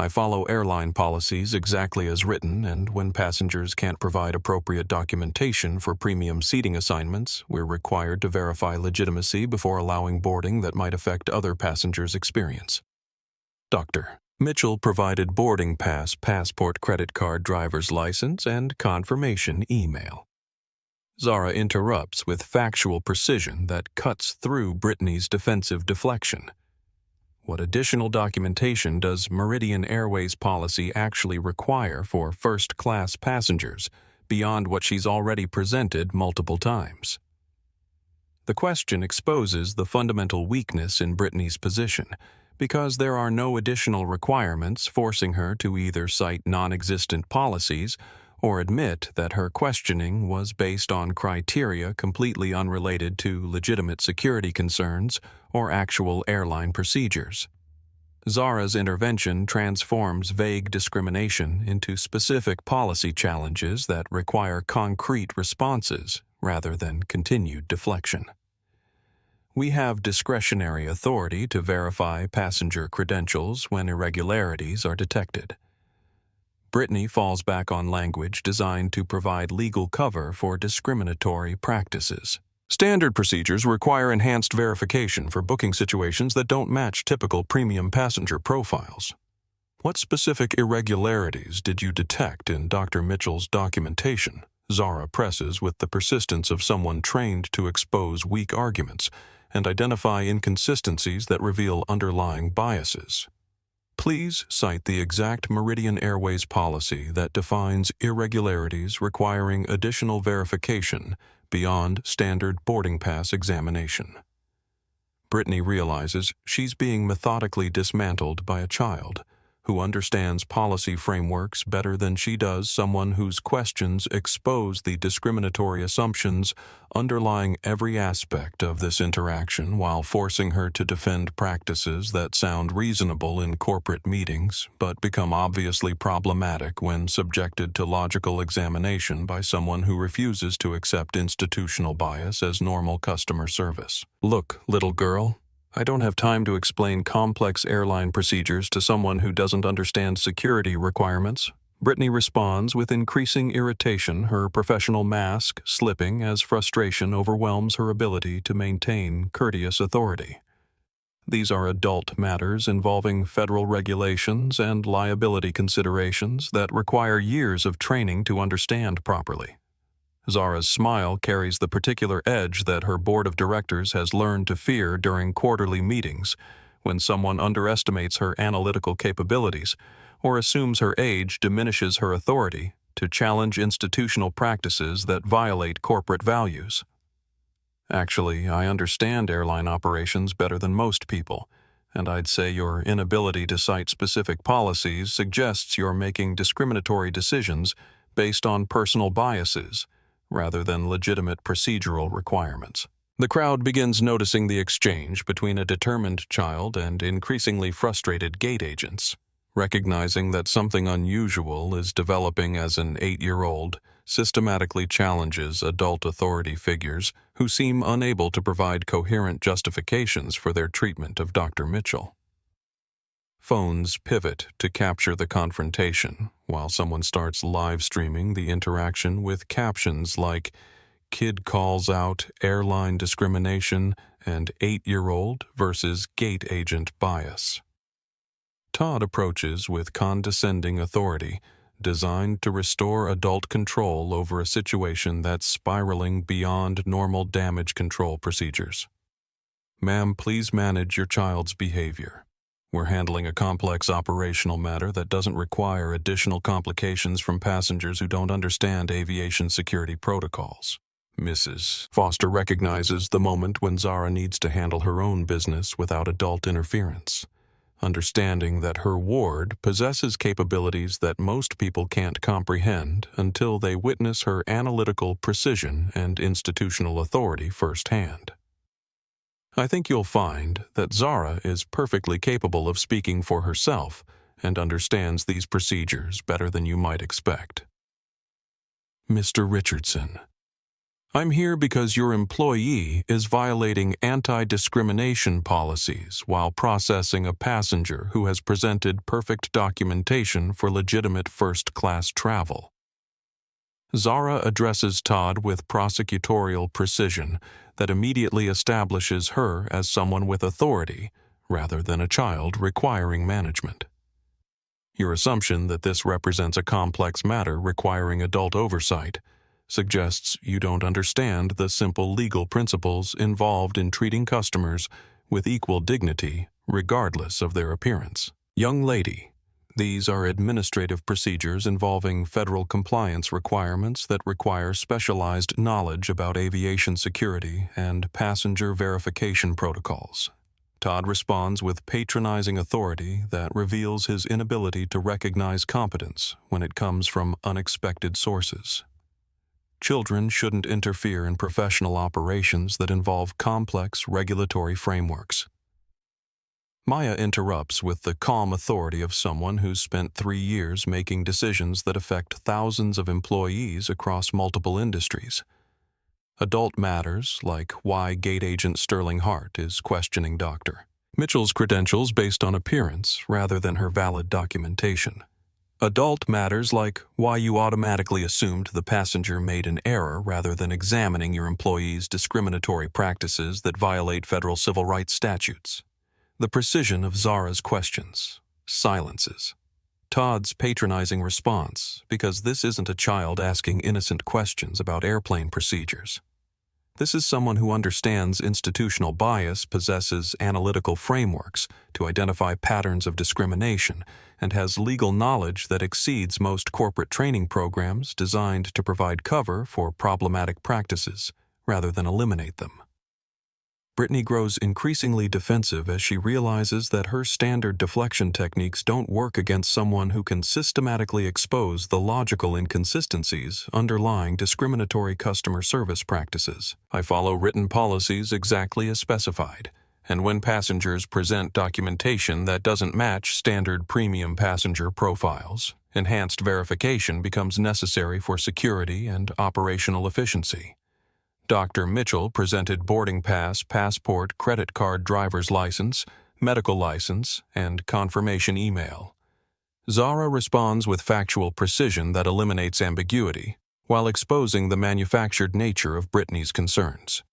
I follow airline policies exactly as written, and when passengers can't provide appropriate documentation for premium seating assignments, we're required to verify legitimacy before allowing boarding that might affect other passengers' experience. Dr. Mitchell provided boarding pass, passport, credit card, driver's license, and confirmation email. Zara interrupts with factual precision that cuts through Brittany's defensive deflection. What additional documentation does Meridian Airways policy actually require for first-class passengers beyond what she's already presented multiple times? The question exposes the fundamental weakness in Brittany's position because there are no additional requirements forcing her to either cite non-existent policies or admit that her questioning was based on criteria completely unrelated to legitimate security concerns or actual airline procedures. Zara's intervention transforms vague discrimination into specific policy challenges that require concrete responses rather than continued deflection. We have discretionary authority to verify passenger credentials when irregularities are detected. Brittany falls back on language designed to provide legal cover for discriminatory practices. Standard procedures require enhanced verification for booking situations that don't match typical premium passenger profiles. What specific irregularities did you detect in Dr. Mitchell's documentation? Zara presses with the persistence of someone trained to expose weak arguments and identify inconsistencies that reveal underlying biases. Please cite the exact Meridian Airways policy that defines irregularities requiring additional verification beyond standard boarding pass examination. Brittany realizes she's being methodically dismantled by a child who understands policy frameworks better than she does someone whose questions expose the discriminatory assumptions underlying every aspect of this interaction while forcing her to defend practices that sound reasonable in corporate meetings but become obviously problematic when subjected to logical examination by someone who refuses to accept institutional bias as normal customer service. Look, little girl, I don't have time to explain complex airline procedures to someone who doesn't understand security requirements. Brittany responds with increasing irritation, her professional mask slipping as frustration overwhelms her ability to maintain courteous authority. These are adult matters involving federal regulations and liability considerations that require years of training to understand properly. Zara's smile carries the particular edge that her board of directors has learned to fear during quarterly meetings, when someone underestimates her analytical capabilities or assumes her age diminishes her authority to challenge institutional practices that violate corporate values. Actually, I understand airline operations better than most people, and I'd say your inability to cite specific policies suggests you're making discriminatory decisions based on personal biases rather than legitimate procedural requirements. The crowd begins noticing the exchange between a determined child and increasingly frustrated gate agents. Recognizing that something unusual is developing as an 8-year-old systematically challenges adult authority figures who seem unable to provide coherent justifications for their treatment of Dr. Mitchell. Phones pivot to capture the confrontation, while someone starts live streaming the interaction with captions like "Kid calls out airline discrimination" and "8-year-old versus gate agent bias." Todd approaches with condescending authority, designed to restore adult control over a situation that's spiraling beyond normal damage control procedures. "Ma'am, please manage your child's behavior. We're handling a complex operational matter that doesn't require additional complications from passengers who don't understand aviation security protocols." Mrs. Foster recognizes the moment when Zara needs to handle her own business without adult interference, understanding that her ward possesses capabilities that most people can't comprehend until they witness her analytical precision and institutional authority firsthand. I think you'll find that Zara is perfectly capable of speaking for herself and understands these procedures better than you might expect. Mr. Richardson, I'm here because your employee is violating anti-discrimination policies while processing a passenger who has presented perfect documentation for legitimate first-class travel. Zara addresses Todd with prosecutorial precision that immediately establishes her as someone with authority rather than a child requiring management. Your assumption that this represents a complex matter requiring adult oversight suggests you don't understand the simple legal principles involved in treating customers with equal dignity regardless of their appearance. Young lady, these are administrative procedures involving federal compliance requirements that require specialized knowledge about aviation security and passenger verification protocols. Todd responds with patronizing authority that reveals his inability to recognize competence when it comes from unexpected sources. Children shouldn't interfere in professional operations that involve complex regulatory frameworks. Maya interrupts with the calm authority of someone who's spent 3 years making decisions that affect thousands of employees across multiple industries. Adult matters, like why gate agent Sterling Hart is questioning Dr. Mitchell's credentials based on appearance rather than her valid documentation. Adult matters like why you automatically assumed the passenger made an error rather than examining your employee's discriminatory practices that violate federal civil rights statutes. The precision of Zara's questions silences Todd's patronizing response, because this isn't a child asking innocent questions about airplane procedures. This is someone who understands institutional bias, possesses analytical frameworks to identify patterns of discrimination, and has legal knowledge that exceeds most corporate training programs designed to provide cover for problematic practices rather than eliminate them. Brittany grows increasingly defensive as she realizes that her standard deflection techniques don't work against someone who can systematically expose the logical inconsistencies underlying discriminatory customer service practices. I follow written policies exactly as specified, and when passengers present documentation that doesn't match standard premium passenger profiles, enhanced verification becomes necessary for security and operational efficiency. Dr. Mitchell presented boarding pass, passport, credit card, driver's license, medical license, and confirmation email. Zara responds with factual precision that eliminates ambiguity, while exposing the manufactured nature of Brittany's concerns.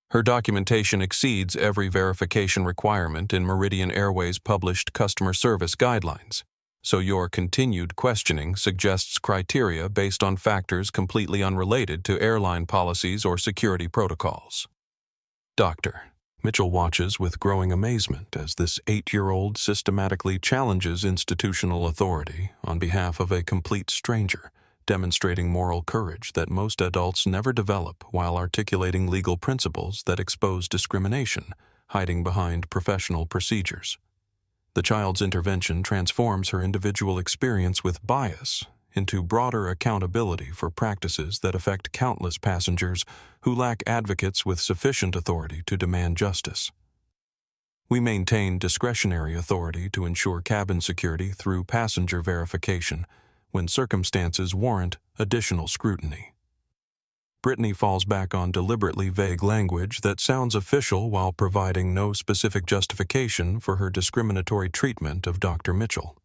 Her documentation exceeds every verification requirement in Meridian Airways' published customer service guidelines, so your continued questioning suggests criteria based on factors completely unrelated to airline policies or security protocols. Dr. Mitchell watches with growing amazement as this 8-year-old systematically challenges institutional authority on behalf of a complete stranger, demonstrating moral courage that most adults never develop while articulating legal principles that expose discrimination, hiding behind professional procedures. The child's intervention transforms her individual experience with bias into broader accountability for practices that affect countless passengers who lack advocates with sufficient authority to demand justice. We maintain discretionary authority to ensure cabin security through passenger verification when circumstances warrant additional scrutiny. Brittany falls back on deliberately vague language that sounds official while providing no specific justification for her discriminatory treatment of Dr. Mitchell.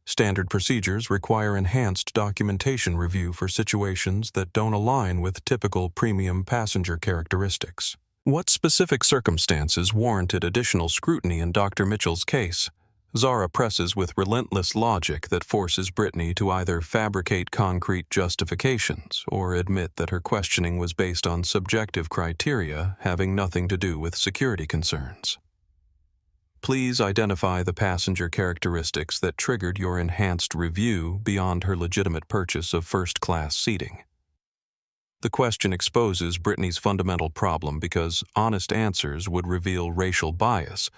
Standard procedures require enhanced documentation review for situations that don't align with typical premium passenger characteristics. What specific circumstances warranted additional scrutiny in Dr. Mitchell's case? Zara presses with relentless logic that forces Brittany to either fabricate concrete justifications or admit that her questioning was based on subjective criteria having nothing to do with security concerns. Please identify the passenger characteristics that triggered your enhanced review beyond her legitimate purchase of first-class seating. The question exposes Brittany's fundamental problem because honest answers would reveal racial bias,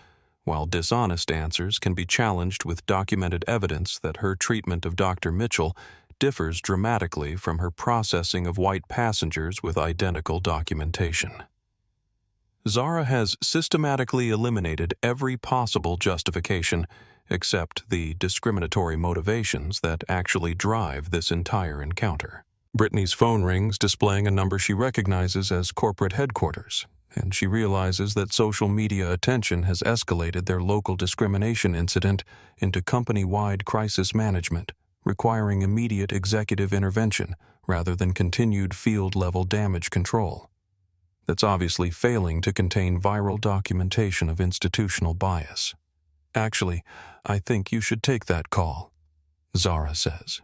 while dishonest answers can be challenged with documented evidence that her treatment of Dr. Mitchell differs dramatically from her processing of white passengers with identical documentation. Zara has systematically eliminated every possible justification except the discriminatory motivations that actually drive this entire encounter. Brittany's phone rings, displaying a number she recognizes as corporate headquarters, and she realizes that social media attention has escalated their local discrimination incident into company-wide crisis management, requiring immediate executive intervention rather than continued field-level damage control. That's obviously failing to contain viral documentation of institutional bias. Actually, I think you should take that call, Zara says,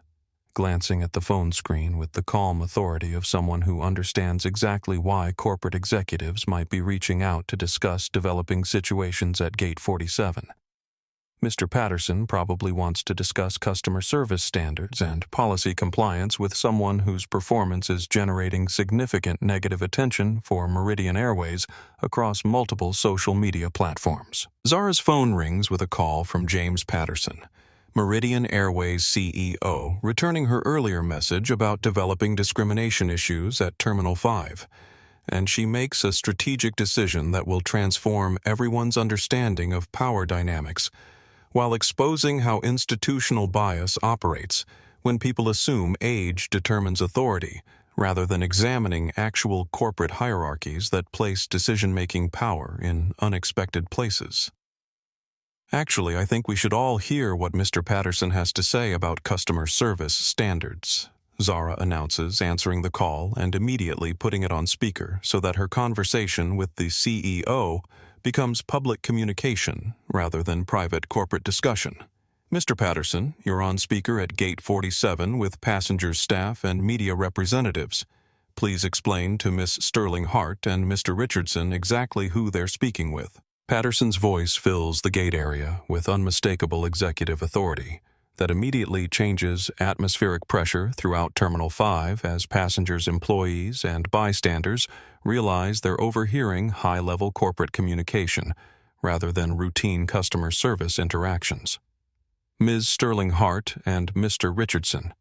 glancing at the phone screen with the calm authority of someone who understands exactly why corporate executives might be reaching out to discuss developing situations at Gate 47. Mr. Patterson probably wants to discuss customer service standards and policy compliance with someone whose performance is generating significant negative attention for Meridian Airways across multiple social media platforms. Zara's phone rings with a call from James Patterson, Meridian Airways CEO, returning her earlier message about developing discrimination issues at Terminal 5, and she makes a strategic decision that will transform everyone's understanding of power dynamics, while exposing how institutional bias operates when people assume age determines authority, rather than examining actual corporate hierarchies that place decision-making power in unexpected places. Actually, I think we should all hear what Mr. Patterson has to say about customer service standards, Zara announces, answering the call and immediately putting it on speaker so that her conversation with the CEO becomes public communication rather than private corporate discussion. Mr. Patterson, you're on speaker at Gate 47 with passengers, staff, and media representatives. Please explain to Miss Sterling Hart and Mr. Richardson exactly who they're speaking with. Patterson's voice fills the gate area with unmistakable executive authority that immediately changes atmospheric pressure throughout Terminal 5 as passengers, employees, and bystanders realize they're overhearing high-level corporate communication rather than routine customer service interactions. Ms. Sterling Hart and Mr. Richardson,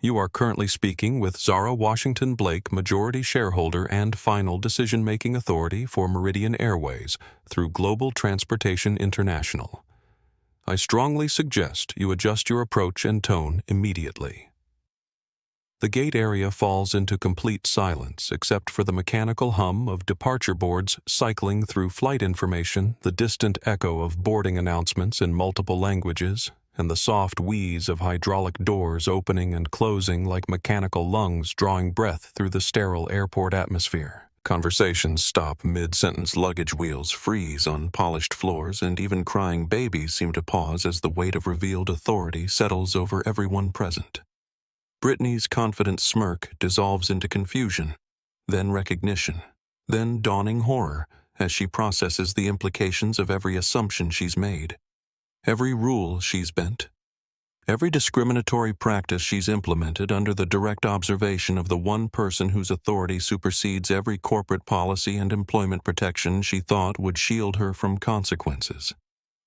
you are currently speaking with Zara Washington Blake, majority shareholder and final decision-making authority for Meridian Airways through Global Transportation International. I strongly suggest you adjust your approach and tone immediately. The gate area falls into complete silence except for the mechanical hum of departure boards cycling through flight information, the distant echo of boarding announcements in multiple languages, and the soft wheeze of hydraulic doors opening and closing like mechanical lungs drawing breath through the sterile airport atmosphere. Conversations stop mid-sentence, luggage wheels freeze on polished floors, and even crying babies seem to pause as the weight of revealed authority settles over everyone present. Brittany's confident smirk dissolves into confusion, then recognition, then dawning horror as she processes the implications of every assumption she's made. Every rule she's bent, every discriminatory practice she's implemented under the direct observation of the one person whose authority supersedes every corporate policy and employment protection she thought would shield her from consequences.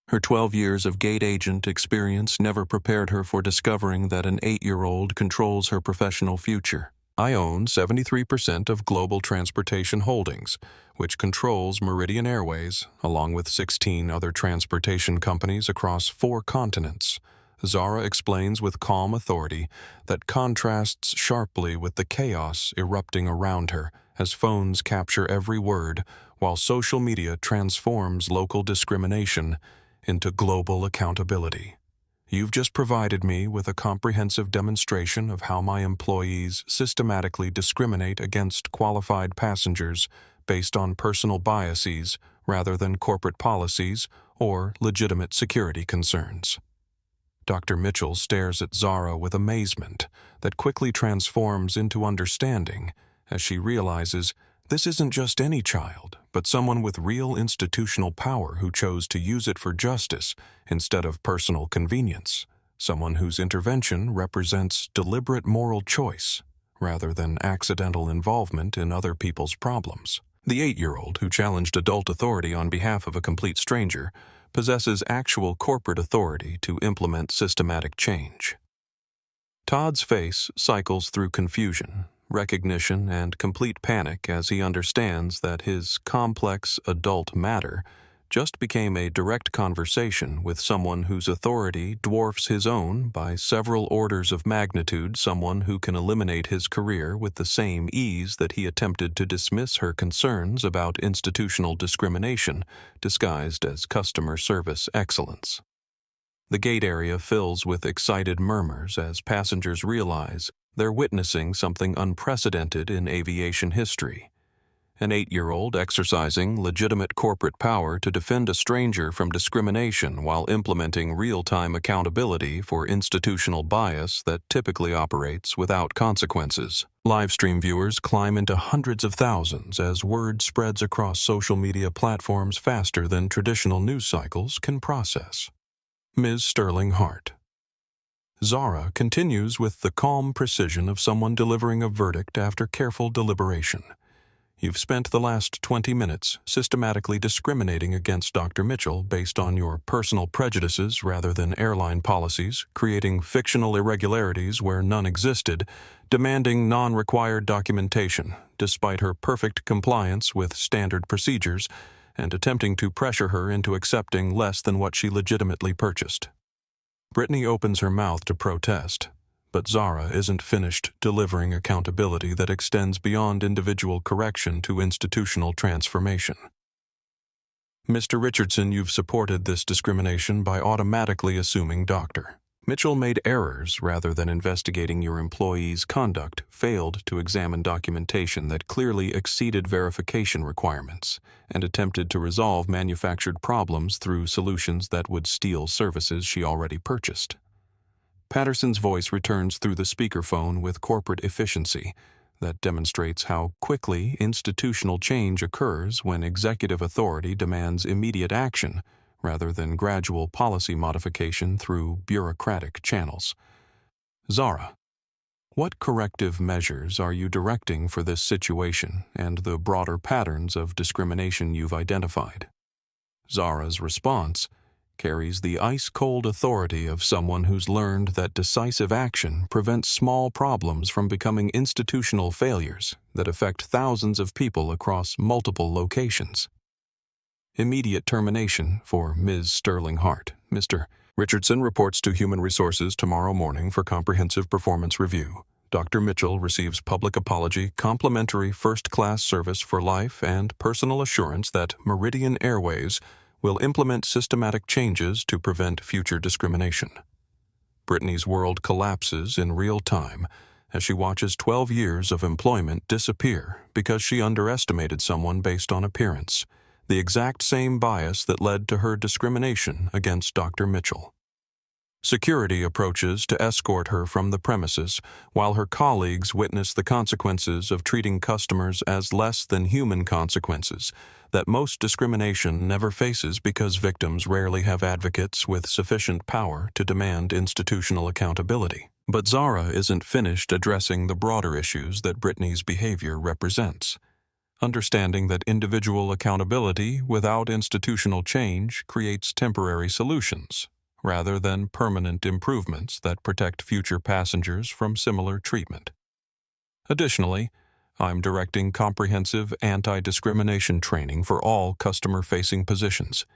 Her 12 years of gate agent experience never prepared her for discovering that an 8-year-old controls her professional future. I own 73% of Global Transportation Holdings, which controls Meridian Airways, along with 16 other transportation companies across 4 continents. Zara explains with calm authority that contrasts sharply with the chaos erupting around her as phones capture every word, while social media transforms local discrimination into global accountability. You've just provided me with a comprehensive demonstration of how my employees systematically discriminate against qualified passengers based on personal biases rather than corporate policies or legitimate security concerns. Dr. Mitchell stares at Zara with amazement that quickly transforms into understanding as she realizes this isn't just any child, but someone with real institutional power who chose to use it for justice instead of personal convenience, someone whose intervention represents deliberate moral choice rather than accidental involvement in other people's problems. The 8-year-old who challenged adult authority on behalf of a complete stranger possesses actual corporate authority to implement systematic change. Todd's face cycles through confusion, recognition, and complete panic as he understands that his complex adult matter just became a direct conversation with someone whose authority dwarfs his own by several orders of magnitude, someone who can eliminate his career with the same ease that he attempted to dismiss her concerns about institutional discrimination disguised as customer service excellence. The gate area fills with excited murmurs as passengers realize they're witnessing something unprecedented in aviation history. An 8-year-old exercising legitimate corporate power to defend a stranger from discrimination while implementing real-time accountability for institutional bias that typically operates without consequences. Livestream viewers climb into hundreds of thousands as word spreads across social media platforms faster than traditional news cycles can process. Ms. Sterling Hart. Zara continues with the calm precision of someone delivering a verdict after careful deliberation. You've spent the last 20 minutes systematically discriminating against Dr. Mitchell based on your personal prejudices rather than airline policies, creating fictional irregularities where none existed, demanding non-required documentation despite her perfect compliance with standard procedures, and attempting to pressure her into accepting less than what she legitimately purchased. Brittany opens her mouth to protest, but Zara isn't finished delivering accountability that extends beyond individual correction to institutional transformation. Mr. Richardson, you've supported this discrimination by automatically assuming Dr. Mitchell made errors rather than investigating your employee's conduct, failed to examine documentation that clearly exceeded verification requirements, and attempted to resolve manufactured problems through solutions that would steal services she already purchased. Patterson's voice returns through the speakerphone with corporate efficiency that demonstrates how quickly institutional change occurs when executive authority demands immediate action rather than gradual policy modification through bureaucratic channels. Zara, what corrective measures are you directing for this situation and the broader patterns of discrimination you've identified? Zara's response carries the ice-cold authority of someone who's learned that decisive action prevents small problems from becoming institutional failures that affect thousands of people across multiple locations. Immediate termination for Ms. Sterling Hart. Mr. Richardson reports to Human Resources tomorrow morning for comprehensive performance review. Dr. Mitchell receives public apology, complimentary first-class service for life, and personal assurance that Meridian Airways will implement systematic changes to prevent future discrimination. Brittany's world collapses in real time as she watches 12 years of employment disappear because she underestimated someone based on appearance, the exact same bias that led to her discrimination against Dr. Mitchell. Security approaches to escort her from the premises, while her colleagues witness the consequences of treating customers as less than human consequences that most discrimination never faces because victims rarely have advocates with sufficient power to demand institutional accountability. But Zara isn't finished addressing the broader issues that Brittany's behavior represents. Understanding that individual accountability without institutional change creates temporary solutions, rather than permanent improvements that protect future passengers from similar treatment. Additionally, I'm directing comprehensive anti-discrimination training for all customer-facing positions,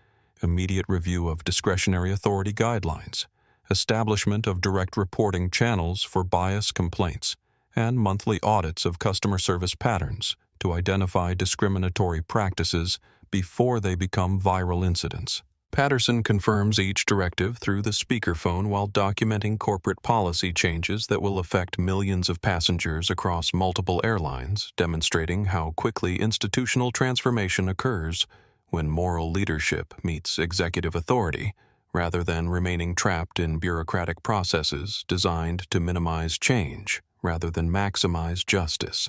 immediate review of discretionary authority guidelines, establishment of direct reporting channels for bias complaints, and monthly audits of customer service patterns to identify discriminatory practices before they become viral incidents. Patterson confirms each directive through the speakerphone while documenting corporate policy changes that will affect millions of passengers across multiple airlines, demonstrating how quickly institutional transformation occurs when moral leadership meets executive authority, rather than remaining trapped in bureaucratic processes designed to minimize change rather than maximize justice.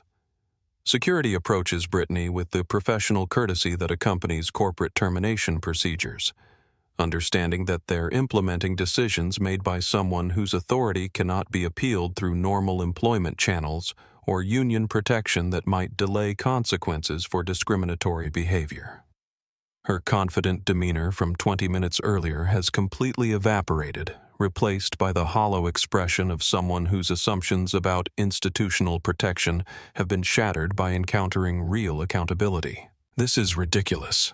Security approaches Brittany with the professional courtesy that accompanies corporate termination procedures, understanding that they're implementing decisions made by someone whose authority cannot be appealed through normal employment channels or union protection that might delay consequences for discriminatory behavior. Her confident demeanor from 20 minutes earlier has completely evaporated, replaced by the hollow expression of someone whose assumptions about institutional protection have been shattered by encountering real accountability. This is ridiculous,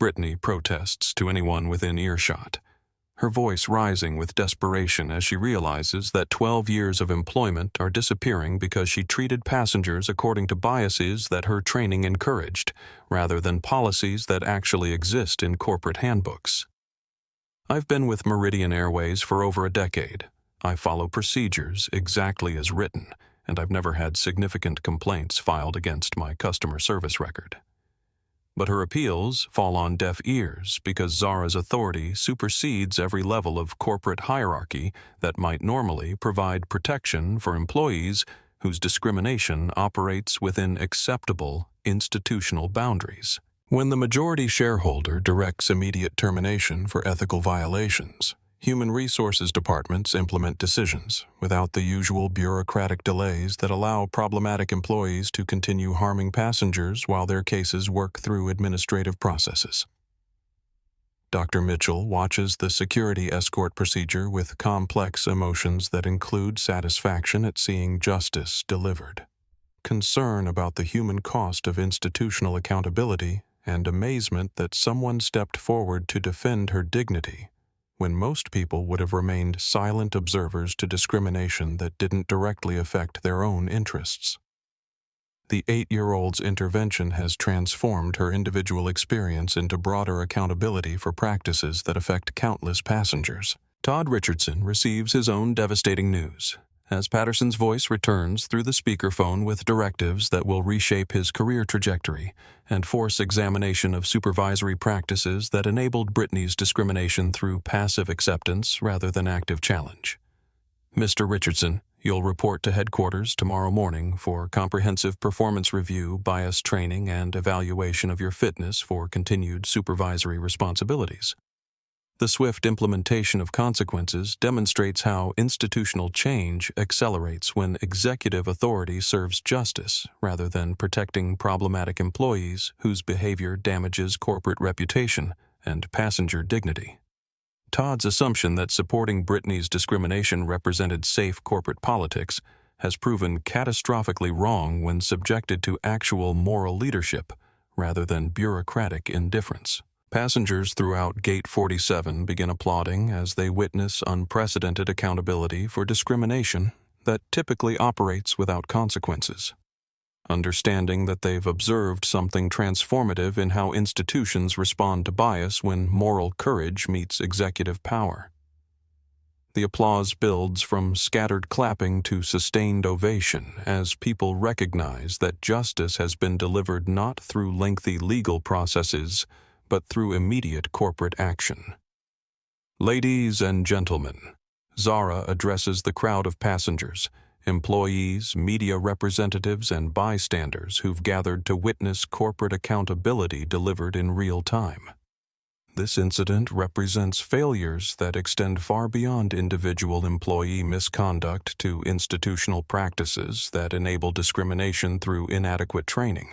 Brittany protests to anyone within earshot, her voice rising with desperation as she realizes that 12 years of employment are disappearing because she treated passengers according to biases that her training encouraged, rather than policies that actually exist in corporate handbooks. I've been with Meridian Airways for over a decade. I follow procedures exactly as written, and I've never had significant complaints filed against my customer service record. But her appeals fall on deaf ears because Zara's authority supersedes every level of corporate hierarchy that might normally provide protection for employees whose discrimination operates within acceptable institutional boundaries. When the majority shareholder directs immediate termination for ethical violations, Human resources departments implement decisions without the usual bureaucratic delays that allow problematic employees to continue harming passengers while their cases work through administrative processes. Dr. Mitchell watches the security escort procedure with complex emotions that include satisfaction at seeing justice delivered, concern about the human cost of institutional accountability, and amazement that someone stepped forward to defend her dignity when most people would have remained silent observers to discrimination that didn't directly affect their own interests. The 8-year-old's intervention has transformed her individual experience into broader accountability for practices that affect countless passengers. Todd Richardson receives his own devastating news as Patterson's voice returns through the speakerphone with directives that will reshape his career trajectory and force examination of supervisory practices that enabled Brittany's discrimination through passive acceptance rather than active challenge. Mr. Richardson, you'll report to headquarters tomorrow morning for comprehensive performance review, bias training, and evaluation of your fitness for continued supervisory responsibilities. The swift implementation of consequences demonstrates how institutional change accelerates when executive authority serves justice rather than protecting problematic employees whose behavior damages corporate reputation and passenger dignity. Todd's assumption that supporting Brittany's discrimination represented safe corporate politics has proven catastrophically wrong when subjected to actual moral leadership rather than bureaucratic indifference. Passengers throughout Gate 47 begin applauding as they witness unprecedented accountability for discrimination that typically operates without consequences, understanding that they've observed something transformative in how institutions respond to bias when moral courage meets executive power. The applause builds from scattered clapping to sustained ovation as people recognize that justice has been delivered not through lengthy legal processes, but through immediate corporate action. Ladies and gentlemen, Zara addresses the crowd of passengers, employees, media representatives, and bystanders who've gathered to witness corporate accountability delivered in real time. This incident represents failures that extend far beyond individual employee misconduct to institutional practices that enable discrimination through inadequate training,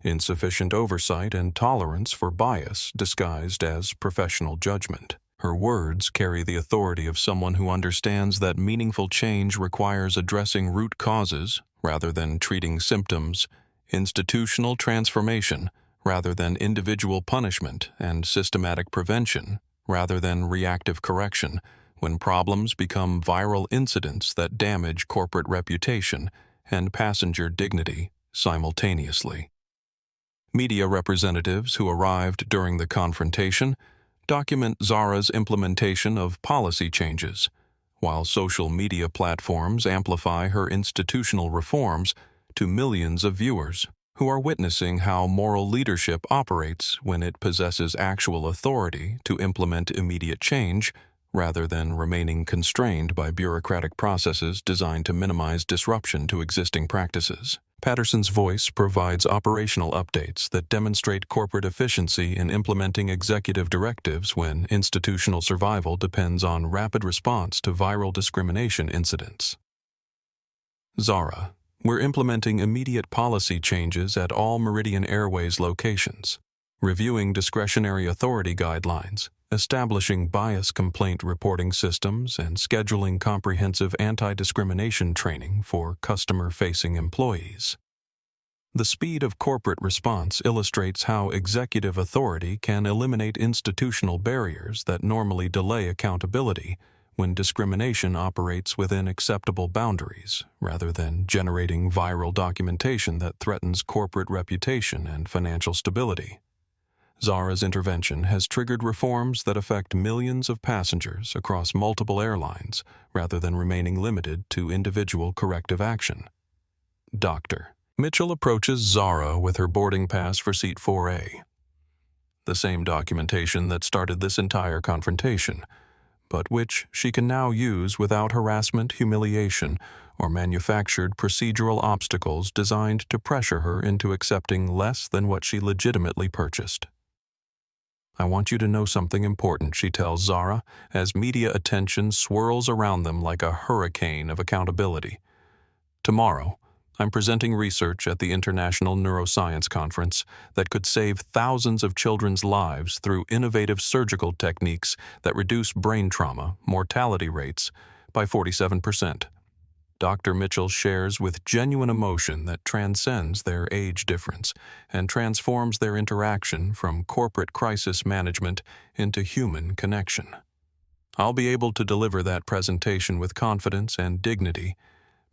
insufficient oversight, and tolerance for bias disguised as professional judgment. Her words carry the authority of someone who understands that meaningful change requires addressing root causes rather than treating symptoms, institutional transformation rather than individual punishment, and systematic prevention rather than reactive correction when problems become viral incidents that damage corporate reputation and passenger dignity simultaneously. Media representatives who arrived during the confrontation document Zara's implementation of policy changes, while social media platforms amplify her institutional reforms to millions of viewers who are witnessing how moral leadership operates when it possesses actual authority to implement immediate change rather than remaining constrained by bureaucratic processes designed to minimize disruption to existing practices. Patterson's voice provides operational updates that demonstrate corporate efficiency in implementing executive directives when institutional survival depends on rapid response to viral discrimination incidents. Zara, we're implementing immediate policy changes at all Meridian Airways locations, reviewing discretionary authority guidelines, establishing bias complaint reporting systems, and scheduling comprehensive anti-discrimination training for customer-facing employees. The speed of corporate response illustrates how executive authority can eliminate institutional barriers that normally delay accountability when discrimination operates within acceptable boundaries, rather than generating viral documentation that threatens corporate reputation and financial stability. Zara's intervention has triggered reforms that affect millions of passengers across multiple airlines rather than remaining limited to individual corrective action. Dr. Mitchell approaches Zara with her boarding pass for seat 4A, the same documentation that started this entire confrontation, but which she can now use without harassment, humiliation, or manufactured procedural obstacles designed to pressure her into accepting less than what she legitimately purchased. I want you to know something important, she tells Zara, as media attention swirls around them like a hurricane of accountability. Tomorrow, I'm presenting research at the International Neuroscience Conference that could save thousands of children's lives through innovative surgical techniques that reduce brain trauma mortality rates by 47%. Dr. Mitchell shares with genuine emotion that transcends their age difference and transforms their interaction from corporate crisis management into human connection. I'll be able to deliver that presentation with confidence and dignity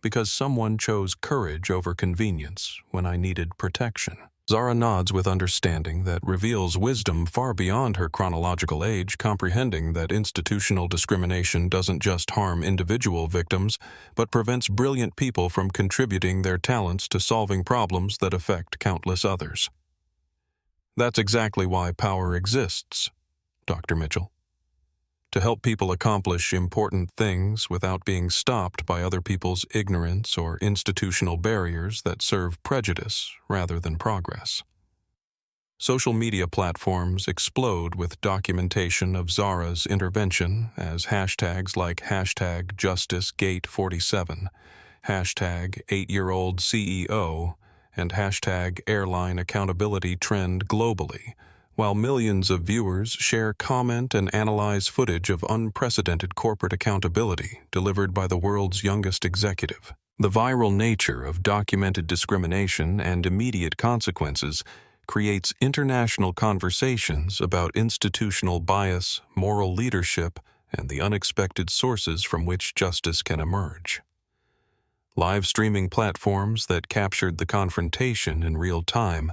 because someone chose courage over convenience when I needed protection. Zara nods with understanding that reveals wisdom far beyond her chronological age, comprehending that institutional discrimination doesn't just harm individual victims, but prevents brilliant people from contributing their talents to solving problems that affect countless others. That's exactly why power exists, Dr. Mitchell. To help people accomplish important things without being stopped by other people's ignorance or institutional barriers that serve prejudice rather than progress. Social media platforms explode with documentation of Zara's intervention as hashtags like #JusticeGate47, #8-year-old CEO, and #Airline accountability trend globally, while millions of viewers share, comment, and analyze footage of unprecedented corporate accountability delivered by the world's youngest executive. The viral nature of documented discrimination and immediate consequences creates international conversations about institutional bias, moral leadership, and the unexpected sources from which justice can emerge. Live streaming platforms that captured the confrontation in real time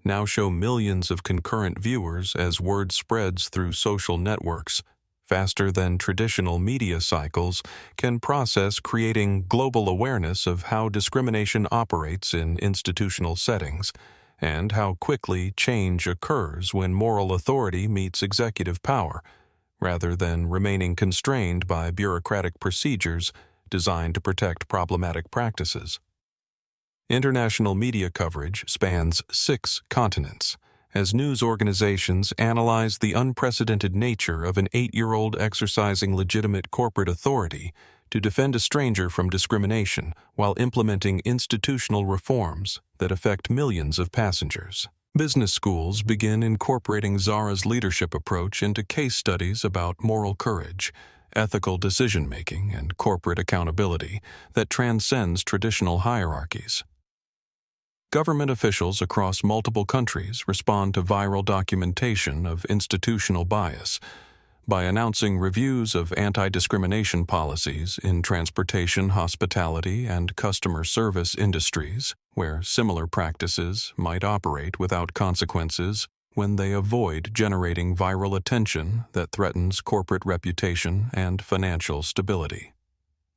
now show millions of concurrent viewers as word spreads through social networks, faster than traditional media cycles can process, creating global awareness of how discrimination operates in institutional settings and how quickly change occurs when moral authority meets executive power, rather than remaining constrained by bureaucratic procedures designed to protect problematic practices. International media coverage spans 6 continents, as news organizations analyze the unprecedented nature of an 8-year-old exercising legitimate corporate authority to defend a stranger from discrimination while implementing institutional reforms that affect millions of passengers. Business schools begin incorporating Zara's leadership approach into case studies about moral courage, ethical decision-making, and corporate accountability that transcends traditional hierarchies. Government officials across multiple countries respond to viral documentation of institutional bias by announcing reviews of anti-discrimination policies in transportation, hospitality, and customer service industries, where similar practices might operate without consequences when they avoid generating viral attention that threatens corporate reputation and financial stability.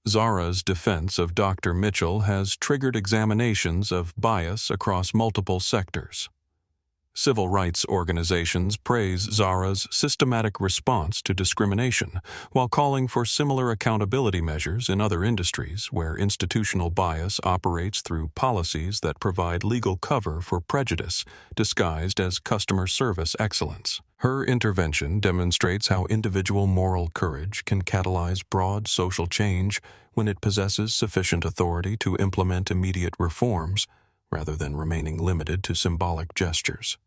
Zara's defense of Dr. Mitchell has triggered examinations of bias across multiple sectors. Civil rights organizations praise Zara's systematic response to discrimination, while calling for similar accountability measures in other industries where institutional bias operates through policies that provide legal cover for prejudice disguised as customer service excellence. Her intervention demonstrates how individual moral courage can catalyze broad social change when it possesses sufficient authority to implement immediate reforms, rather than remaining limited to symbolic gestures.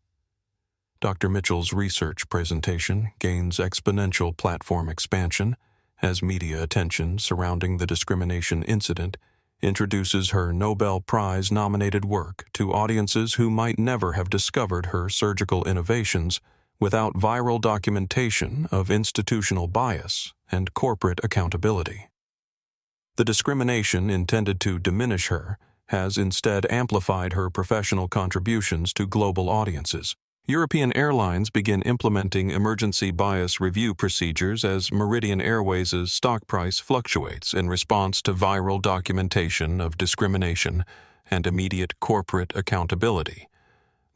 Dr. Mitchell's research presentation gains exponential platform expansion as media attention surrounding the discrimination incident introduces her Nobel Prize-nominated work to audiences who might never have discovered her surgical innovations without viral documentation of institutional bias and corporate accountability. The discrimination intended to diminish her has instead amplified her professional contributions to global audiences. European airlines begin implementing emergency bias review procedures as Meridian Airways' stock price fluctuates in response to viral documentation of discrimination and immediate corporate accountability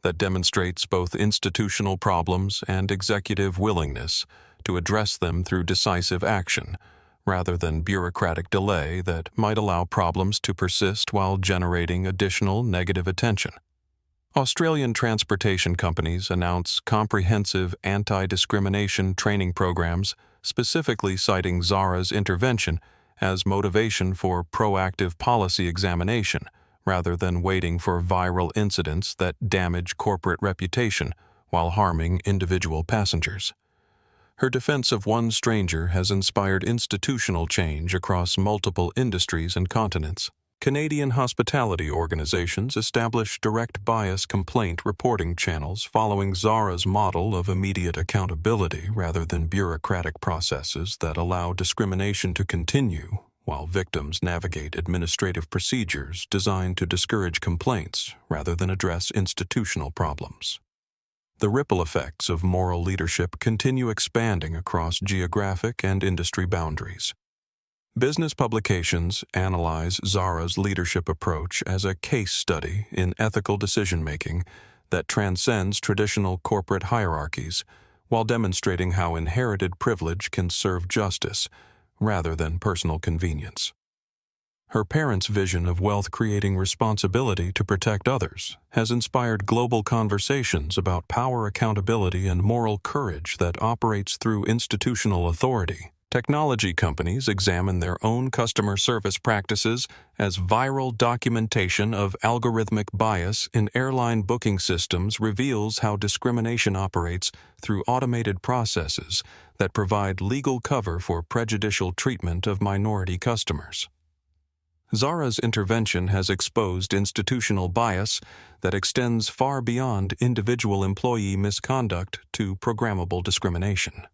that demonstrates both institutional problems and executive willingness to address them through decisive action, rather than bureaucratic delay that might allow problems to persist while generating additional negative attention. Australian transportation companies announce comprehensive anti-discrimination training programs, specifically citing Zara's intervention as motivation for proactive policy examination, rather than waiting for viral incidents that damage corporate reputation while harming individual passengers. Her defense of one stranger has inspired institutional change across multiple industries and continents. Canadian hospitality organizations establish direct bias complaint reporting channels following Zara's model of immediate accountability rather than bureaucratic processes that allow discrimination to continue while victims navigate administrative procedures designed to discourage complaints rather than address institutional problems. The ripple effects of moral leadership continue expanding across geographic and industry boundaries. Business publications analyze Zara's leadership approach as a case study in ethical decision-making that transcends traditional corporate hierarchies, while demonstrating how inherited privilege can serve justice rather than personal convenience. Her parents' vision of wealth-creating responsibility to protect others has inspired global conversations about power accountability and moral courage that operates through institutional authority. Technology companies examine their own customer service practices as viral documentation of algorithmic bias in airline booking systems reveals how discrimination operates through automated processes that provide legal cover for prejudicial treatment of minority customers. Zara's intervention has exposed institutional bias that extends far beyond individual employee misconduct to programmable discrimination.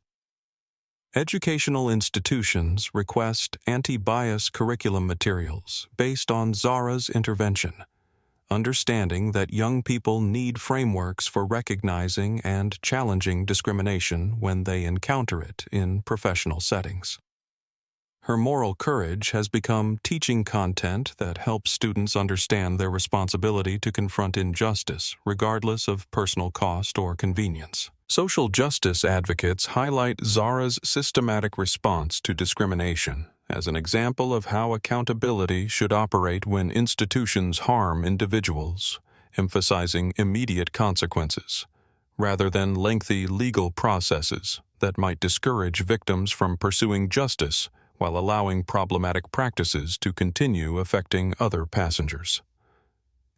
Educational institutions request anti-bias curriculum materials based on Zara's intervention, understanding that young people need frameworks for recognizing and challenging discrimination when they encounter it in professional settings. Her moral courage has become teaching content that helps students understand their responsibility to confront injustice, regardless of personal cost or convenience. Social justice advocates highlight Zara's systematic response to discrimination as an example of how accountability should operate when institutions harm individuals, emphasizing immediate consequences, rather than lengthy legal processes that might discourage victims from pursuing justice while allowing problematic practices to continue affecting other passengers.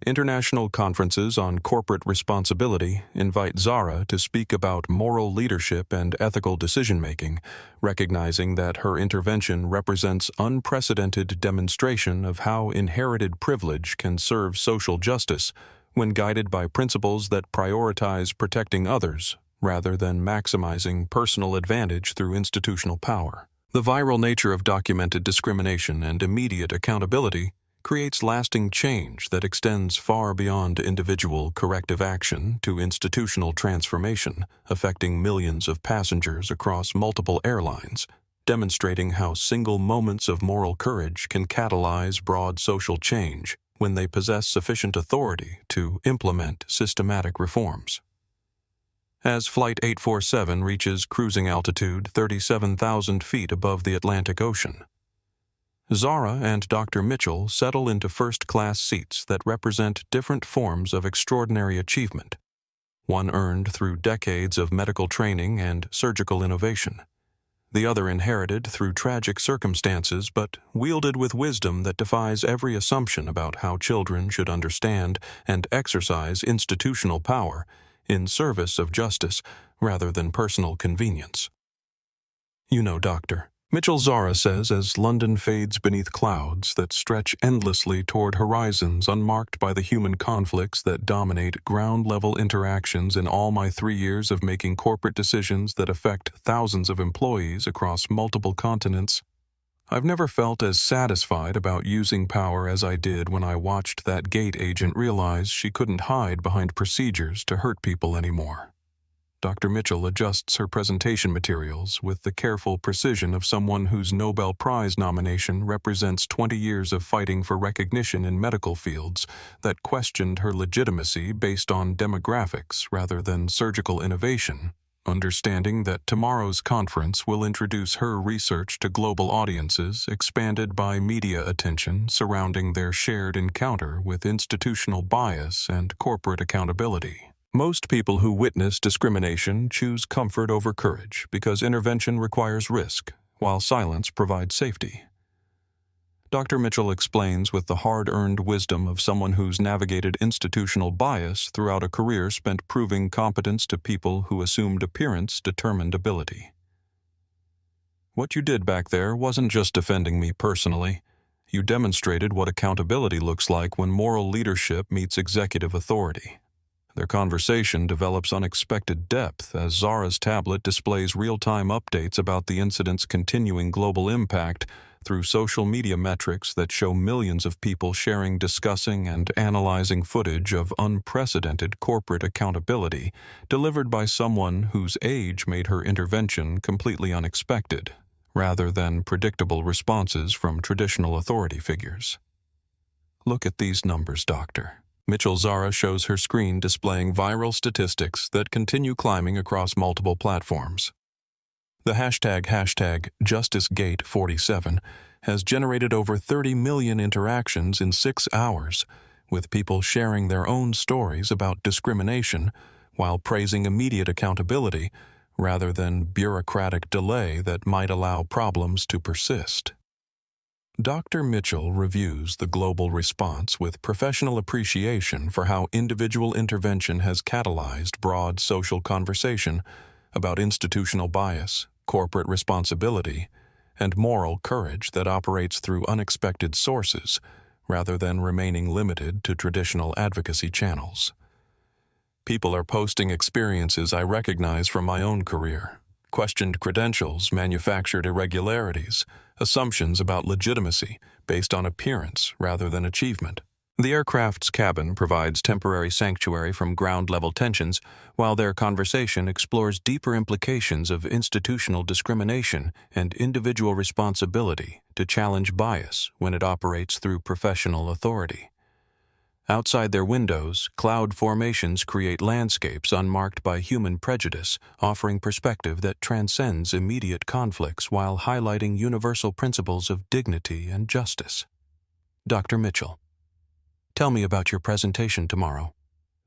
International conferences on corporate responsibility invite Zara to speak about moral leadership and ethical decision-making, recognizing that her intervention represents unprecedented demonstration of how inherited privilege can serve social justice when guided by principles that prioritize protecting others rather than maximizing personal advantage through institutional power. The viral nature of documented discrimination and immediate accountability creates lasting change that extends far beyond individual corrective action to institutional transformation, affecting millions of passengers across multiple airlines, demonstrating how single moments of moral courage can catalyze broad social change when they possess sufficient authority to implement systematic reforms. As Flight 847 reaches cruising altitude 37,000 feet above the Atlantic Ocean, Zara and Dr. Mitchell settle into first-class seats that represent different forms of extraordinary achievement, one earned through decades of medical training and surgical innovation, the other inherited through tragic circumstances but wielded with wisdom that defies every assumption about how children should understand and exercise institutional power in service of justice rather than personal convenience. You know, Doctor, Mitchell, Zara says as London fades beneath clouds that stretch endlessly toward horizons unmarked by the human conflicts that dominate ground-level interactions in all my 3 years of making corporate decisions that affect thousands of employees across multiple continents. I've never felt as satisfied about using power as I did when I watched that gate agent realize she couldn't hide behind procedures to hurt people anymore. Dr. Mitchell adjusts her presentation materials with the careful precision of someone whose Nobel Prize nomination represents 20 years of fighting for recognition in medical fields that questioned her legitimacy based on demographics rather than surgical innovation, understanding that tomorrow's conference will introduce her research to global audiences expanded by media attention surrounding their shared encounter with institutional bias and corporate accountability. Most people who witness discrimination choose comfort over courage because intervention requires risk, while silence provides safety. Dr. Mitchell explains with the hard-earned wisdom of someone who's navigated institutional bias throughout a career spent proving competence to people who assumed appearance determined ability. What you did back there wasn't just defending me personally. You demonstrated what accountability looks like when moral leadership meets executive authority. Their conversation develops unexpected depth as Zara's tablet displays real-time updates about the incident's continuing global impact through social media metrics that show millions of people sharing, discussing, and analyzing footage of unprecedented corporate accountability delivered by someone whose age made her intervention completely unexpected, rather than predictable responses from traditional authority figures. Look at these numbers, Doctor. Zara shows her screen displaying viral statistics that continue climbing across multiple platforms. The hashtag #JusticeGate47 has generated over 30 million interactions in 6 hours, with people sharing their own stories about discrimination while praising immediate accountability rather than bureaucratic delay that might allow problems to persist. Dr. Mitchell reviews the global response with professional appreciation for how individual intervention has catalyzed broad social conversation about institutional bias, corporate responsibility, and moral courage that operates through unexpected sources rather than remaining limited to traditional advocacy channels. People are posting experiences I recognize from my own career: questioned credentials, manufactured irregularities, assumptions about legitimacy based on appearance rather than achievement. The aircraft's cabin provides temporary sanctuary from ground-level tensions, while their conversation explores deeper implications of institutional discrimination and individual responsibility to challenge bias when it operates through professional authority. Outside their windows, cloud formations create landscapes unmarked by human prejudice, offering perspective that transcends immediate conflicts while highlighting universal principles of dignity and justice. Dr. Mitchell, tell me about your presentation tomorrow.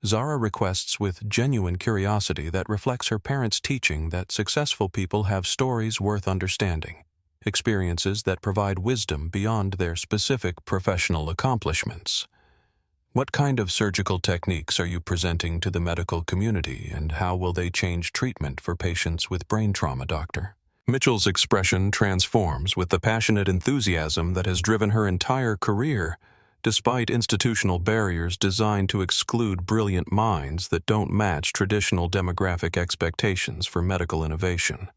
Zara requests with genuine curiosity that reflects her parents' teaching that successful people have stories worth understanding, experiences that provide wisdom beyond their specific professional accomplishments. What kind of surgical techniques are you presenting to the medical community, and how will they change treatment for patients with brain trauma, Doctor? Mitchell's expression transforms with the passionate enthusiasm that has driven her entire career, despite institutional barriers designed to exclude brilliant minds that don't match traditional demographic expectations for medical innovation.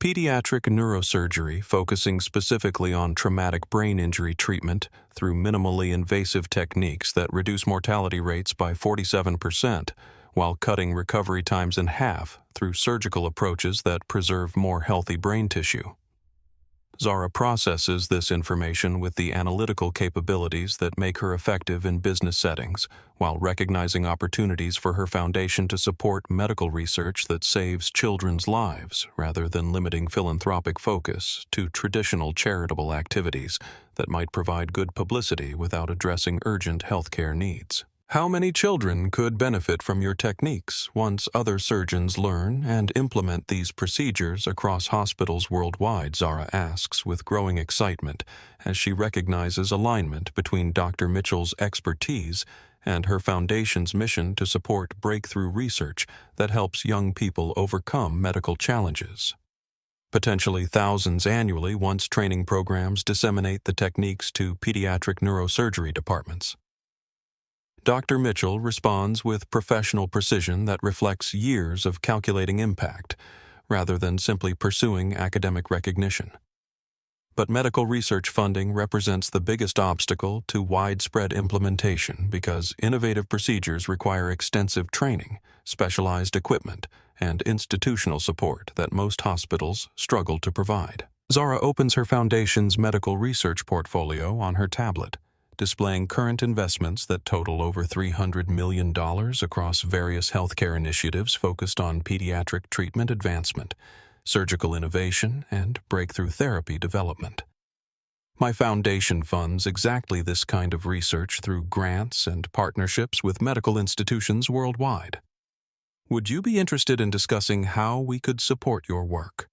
Pediatric neurosurgery, focusing specifically on traumatic brain injury treatment through minimally invasive techniques that reduce mortality rates by 47%, while cutting recovery times in half through surgical approaches that preserve more healthy brain tissue. Zara processes this information with the analytical capabilities that make her effective in business settings, while recognizing opportunities for her foundation to support medical research that saves children's lives rather than limiting philanthropic focus to traditional charitable activities that might provide good publicity without addressing urgent healthcare needs. How many children could benefit from your techniques once other surgeons learn and implement these procedures across hospitals worldwide? Zara asks with growing excitement as she recognizes alignment between Dr. Mitchell's expertise and her foundation's mission to support breakthrough research that helps young people overcome medical challenges. Potentially thousands annually once training programs disseminate the techniques to pediatric neurosurgery departments. Dr. Mitchell responds with professional precision that reflects years of calculating impact, rather than simply pursuing academic recognition. But medical research funding represents the biggest obstacle to widespread implementation because innovative procedures require extensive training, specialized equipment, and institutional support that most hospitals struggle to provide. Zara opens her foundation's medical research portfolio on her tablet, displaying current investments that total over $300 million across various healthcare initiatives focused on pediatric treatment advancement, surgical innovation, and breakthrough therapy development. My foundation funds exactly this kind of research through grants and partnerships with medical institutions worldwide. Would you be interested in discussing how we could support your work?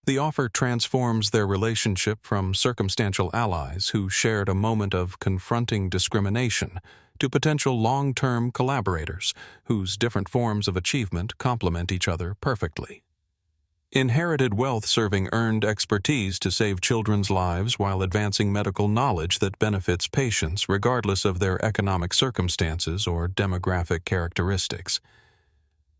The offer transforms their relationship from circumstantial allies who shared a moment of confronting discrimination to potential long-term collaborators whose different forms of achievement complement each other perfectly. Inherited wealth serving earned expertise to save children's lives while advancing medical knowledge that benefits patients regardless of their economic circumstances or demographic characteristics.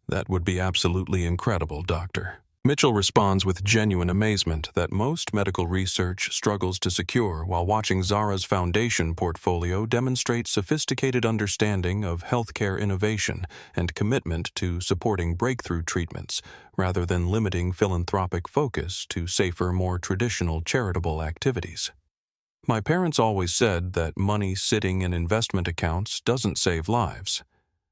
That would be absolutely incredible, Doctor. Mitchell responds with genuine amazement that most medical research struggles to secure while watching Zara's foundation portfolio demonstrate sophisticated understanding of healthcare innovation and commitment to supporting breakthrough treatments rather than limiting philanthropic focus to safer, more traditional charitable activities. My parents always said that money sitting in investment accounts doesn't save lives,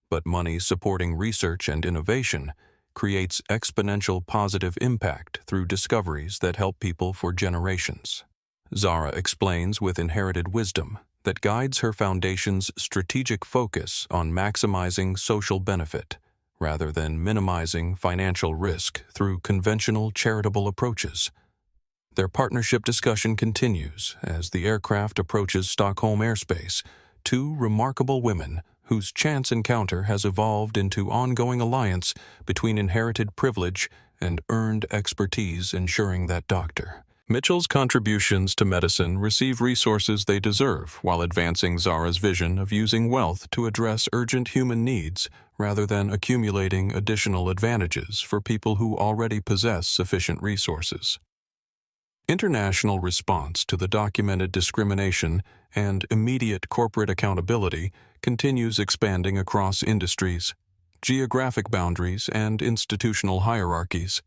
but money supporting research and innovation creates exponential positive impact through discoveries that help people for generations. Zara explains with inherited wisdom that guides her foundation's strategic focus on maximizing social benefit rather than minimizing financial risk through conventional charitable approaches. Their partnership discussion continues as the aircraft approaches Stockholm airspace. Two remarkable women whose chance encounter has evolved into ongoing alliance between inherited privilege and earned expertise, ensuring that Dr. Mitchell's contributions to medicine receive resources they deserve while advancing Zara's vision of using wealth to address urgent human needs rather than accumulating additional advantages for people who already possess sufficient resources. International response to the documented discrimination and immediate corporate accountability continues expanding across industries, geographic boundaries, and institutional hierarchies,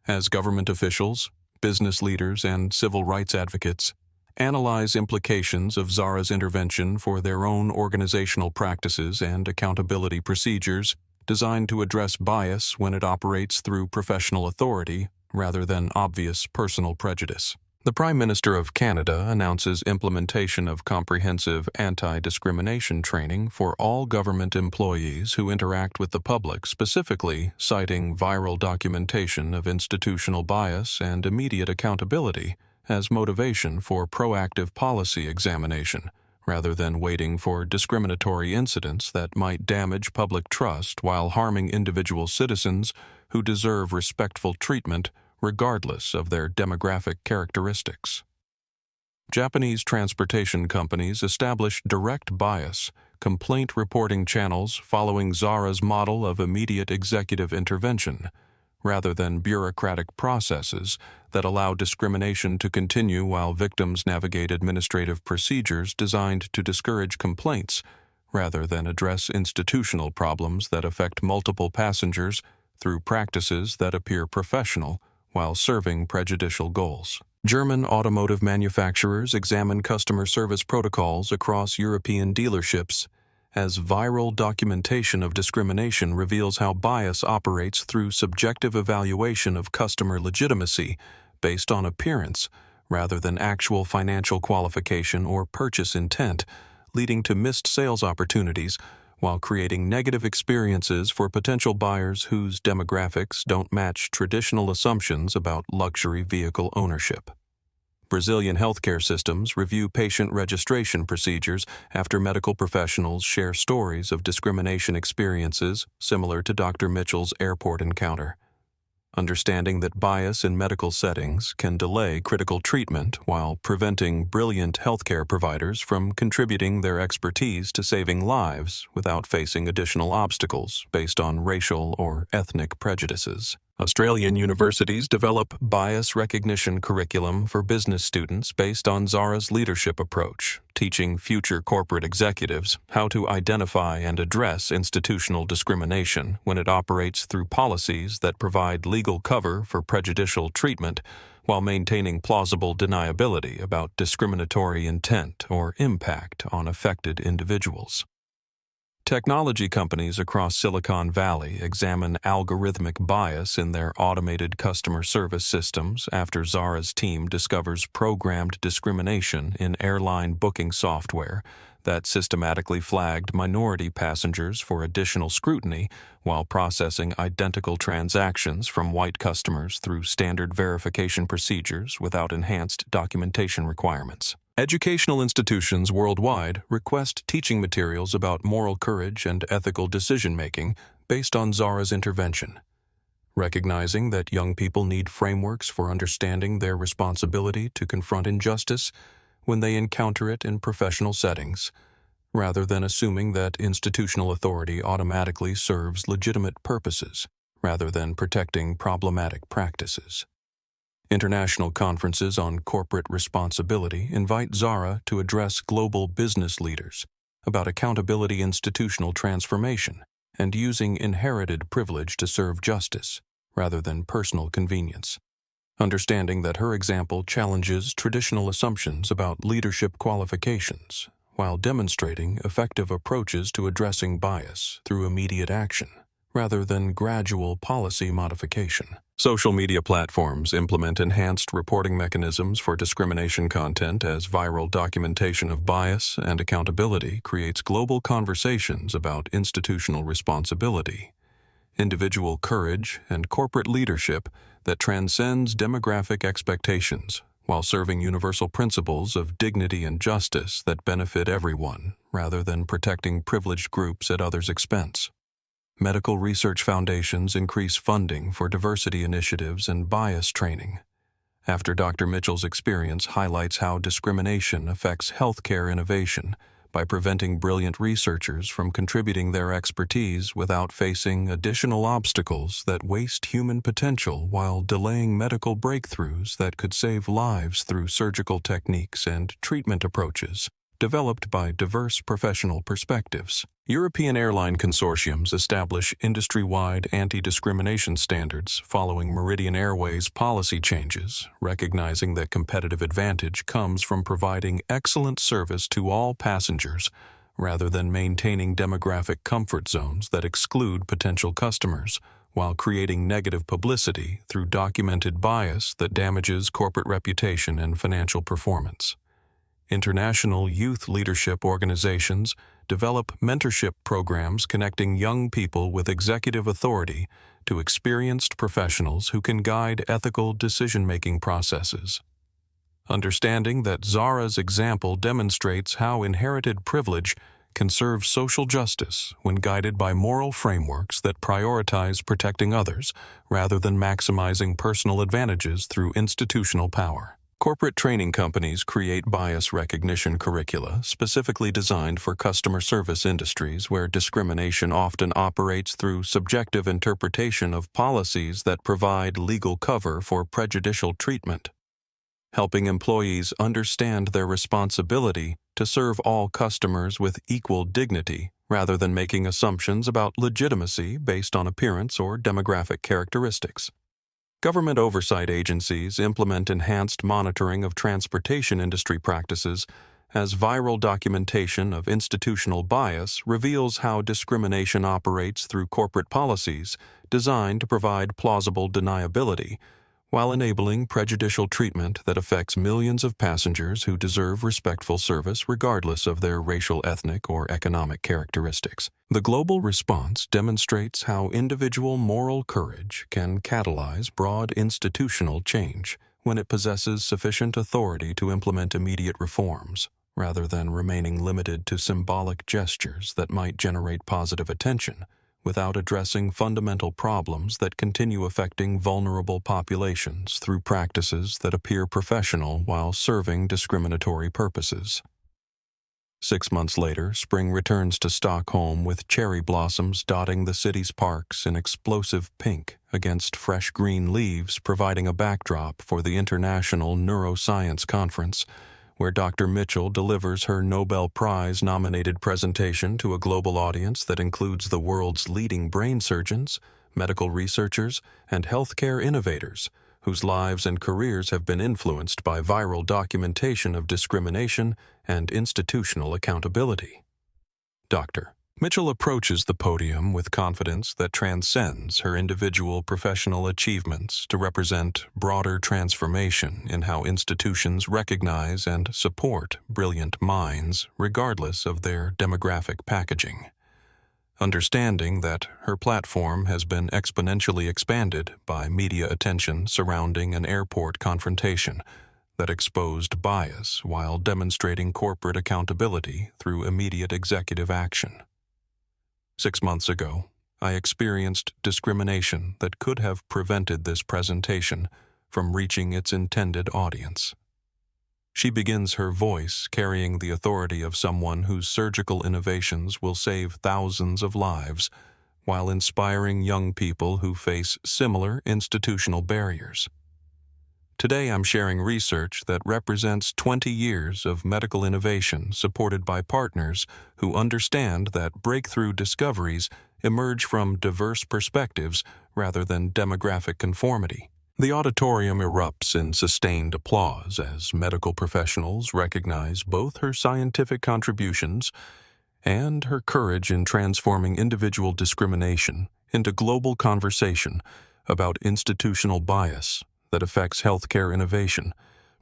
as government officials, business leaders, and civil rights advocates analyze implications of Zara's intervention for their own organizational practices and accountability procedures designed to address bias when it operates through professional authority rather than obvious personal prejudice. The Prime Minister of Canada announces implementation of comprehensive anti-discrimination training for all government employees who interact with the public, specifically citing viral documentation of institutional bias and immediate accountability as motivation for proactive policy examination, rather than waiting for discriminatory incidents that might damage public trust while harming individual citizens who deserve respectful treatment regardless of their demographic characteristics. Japanese transportation companies established direct bias complaint reporting channels following Zara's model of immediate executive intervention, rather than bureaucratic processes that allow discrimination to continue while victims navigate administrative procedures designed to discourage complaints, rather than address institutional problems that affect multiple passengers through practices that appear professional while serving prejudicial goals. German automotive manufacturers examine customer service protocols across European dealerships as viral documentation of discrimination reveals how bias operates through subjective evaluation of customer legitimacy based on appearance rather than actual financial qualification or purchase intent, leading to missed sales opportunities while creating negative experiences for potential buyers whose demographics don't match traditional assumptions about luxury vehicle ownership. Brazilian healthcare systems review patient registration procedures after medical professionals share stories of discrimination experiences similar to Dr. Mitchell's airport encounter. Understanding that bias in medical settings can delay critical treatment while preventing brilliant healthcare providers from contributing their expertise to saving lives without facing additional obstacles based on racial or ethnic prejudices. Australian universities develop bias recognition curriculum for business students based on Zara's leadership approach, teaching future corporate executives how to identify and address institutional discrimination when it operates through policies that provide legal cover for prejudicial treatment while maintaining plausible deniability about discriminatory intent or impact on affected individuals. Technology companies across Silicon Valley examine algorithmic bias in their automated customer service systems after Zara's team discovers programmed discrimination in airline booking software that systematically flagged minority passengers for additional scrutiny while processing identical transactions from white customers through standard verification procedures without enhanced documentation requirements. Educational institutions worldwide request teaching materials about moral courage and ethical decision-making based on Zara's intervention. Recognizing that young people need frameworks for understanding their responsibility to confront injustice when they encounter it in professional settings, rather than assuming that institutional authority automatically serves legitimate purposes, rather than protecting problematic practices. International conferences on corporate responsibility invite Zara to address global business leaders about accountability, institutional transformation, and using inherited privilege to serve justice rather than personal convenience. Understanding that her example challenges traditional assumptions about leadership qualifications while demonstrating effective approaches to addressing bias through immediate action rather than gradual policy modification. Social media platforms implement enhanced reporting mechanisms for discrimination content as viral documentation of bias and accountability creates global conversations about institutional responsibility, individual courage, and corporate leadership that transcends demographic expectations while serving universal principles of dignity and justice that benefit everyone rather than protecting privileged groups at others' expense. Medical research foundations increase funding for diversity initiatives and bias training. After Dr. Mitchell's experience highlights how discrimination affects healthcare innovation by preventing brilliant researchers from contributing their expertise without facing additional obstacles that waste human potential while delaying medical breakthroughs that could save lives through surgical techniques and treatment approaches developed by diverse professional perspectives. European airline consortiums establish industry-wide anti-discrimination standards following Meridian Airways' policy changes, recognizing that competitive advantage comes from providing excellent service to all passengers rather than maintaining demographic comfort zones that exclude potential customers, while creating negative publicity through documented bias that damages corporate reputation and financial performance. International youth leadership organizations develop mentorship programs connecting young people with executive authority to experienced professionals who can guide ethical decision-making processes. Understanding that Zara's example demonstrates how inherited privilege can serve social justice when guided by moral frameworks that prioritize protecting others rather than maximizing personal advantages through institutional power. Corporate training companies create bias recognition curricula specifically designed for customer service industries where discrimination often operates through subjective interpretation of policies that provide legal cover for prejudicial treatment. Helping employees understand their responsibility to serve all customers with equal dignity rather than making assumptions about legitimacy based on appearance or demographic characteristics. Government oversight agencies implement enhanced monitoring of transportation industry practices as viral documentation of institutional bias reveals how discrimination operates through corporate policies designed to provide plausible deniability while enabling prejudicial treatment that affects millions of passengers who deserve respectful service regardless of their racial, ethnic, or economic characteristics. The global response demonstrates how individual moral courage can catalyze broad institutional change when it possesses sufficient authority to implement immediate reforms, rather than remaining limited to symbolic gestures that might generate positive attention, without addressing fundamental problems that continue affecting vulnerable populations through practices that appear professional while serving discriminatory purposes. 6 months later, spring returns to Stockholm with cherry blossoms dotting the city's parks in explosive pink against fresh green leaves, providing a backdrop for the International Neuroscience Conference, where Dr. Mitchell delivers her Nobel Prize-nominated presentation to a global audience that includes the world's leading brain surgeons, medical researchers, and healthcare innovators whose lives and careers have been influenced by viral documentation of discrimination and institutional accountability. Dr. Mitchell approaches the podium with confidence that transcends her individual professional achievements to represent broader transformation in how institutions recognize and support brilliant minds regardless of their demographic packaging. Understanding that her platform has been exponentially expanded by media attention surrounding an airport confrontation that exposed bias while demonstrating corporate accountability through immediate executive action. 6 months ago, I experienced discrimination that could have prevented this presentation from reaching its intended audience. She begins her voice carrying the authority of someone whose surgical innovations will save thousands of lives, while inspiring young people who face similar institutional barriers. Today I'm sharing research that represents 20 years of medical innovation supported by partners who understand that breakthrough discoveries emerge from diverse perspectives rather than demographic conformity. The auditorium erupts in sustained applause as medical professionals recognize both her scientific contributions and her courage in transforming individual discrimination into global conversation about institutional bias that affects healthcare innovation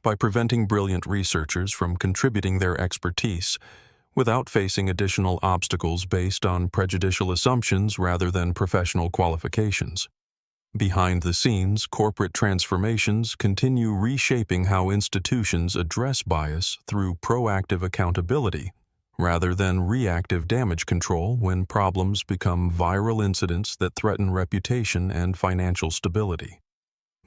by preventing brilliant researchers from contributing their expertise without facing additional obstacles based on prejudicial assumptions rather than professional qualifications. Behind the scenes, corporate transformations continue reshaping how institutions address bias through proactive accountability rather than reactive damage control when problems become viral incidents that threaten reputation and financial stability.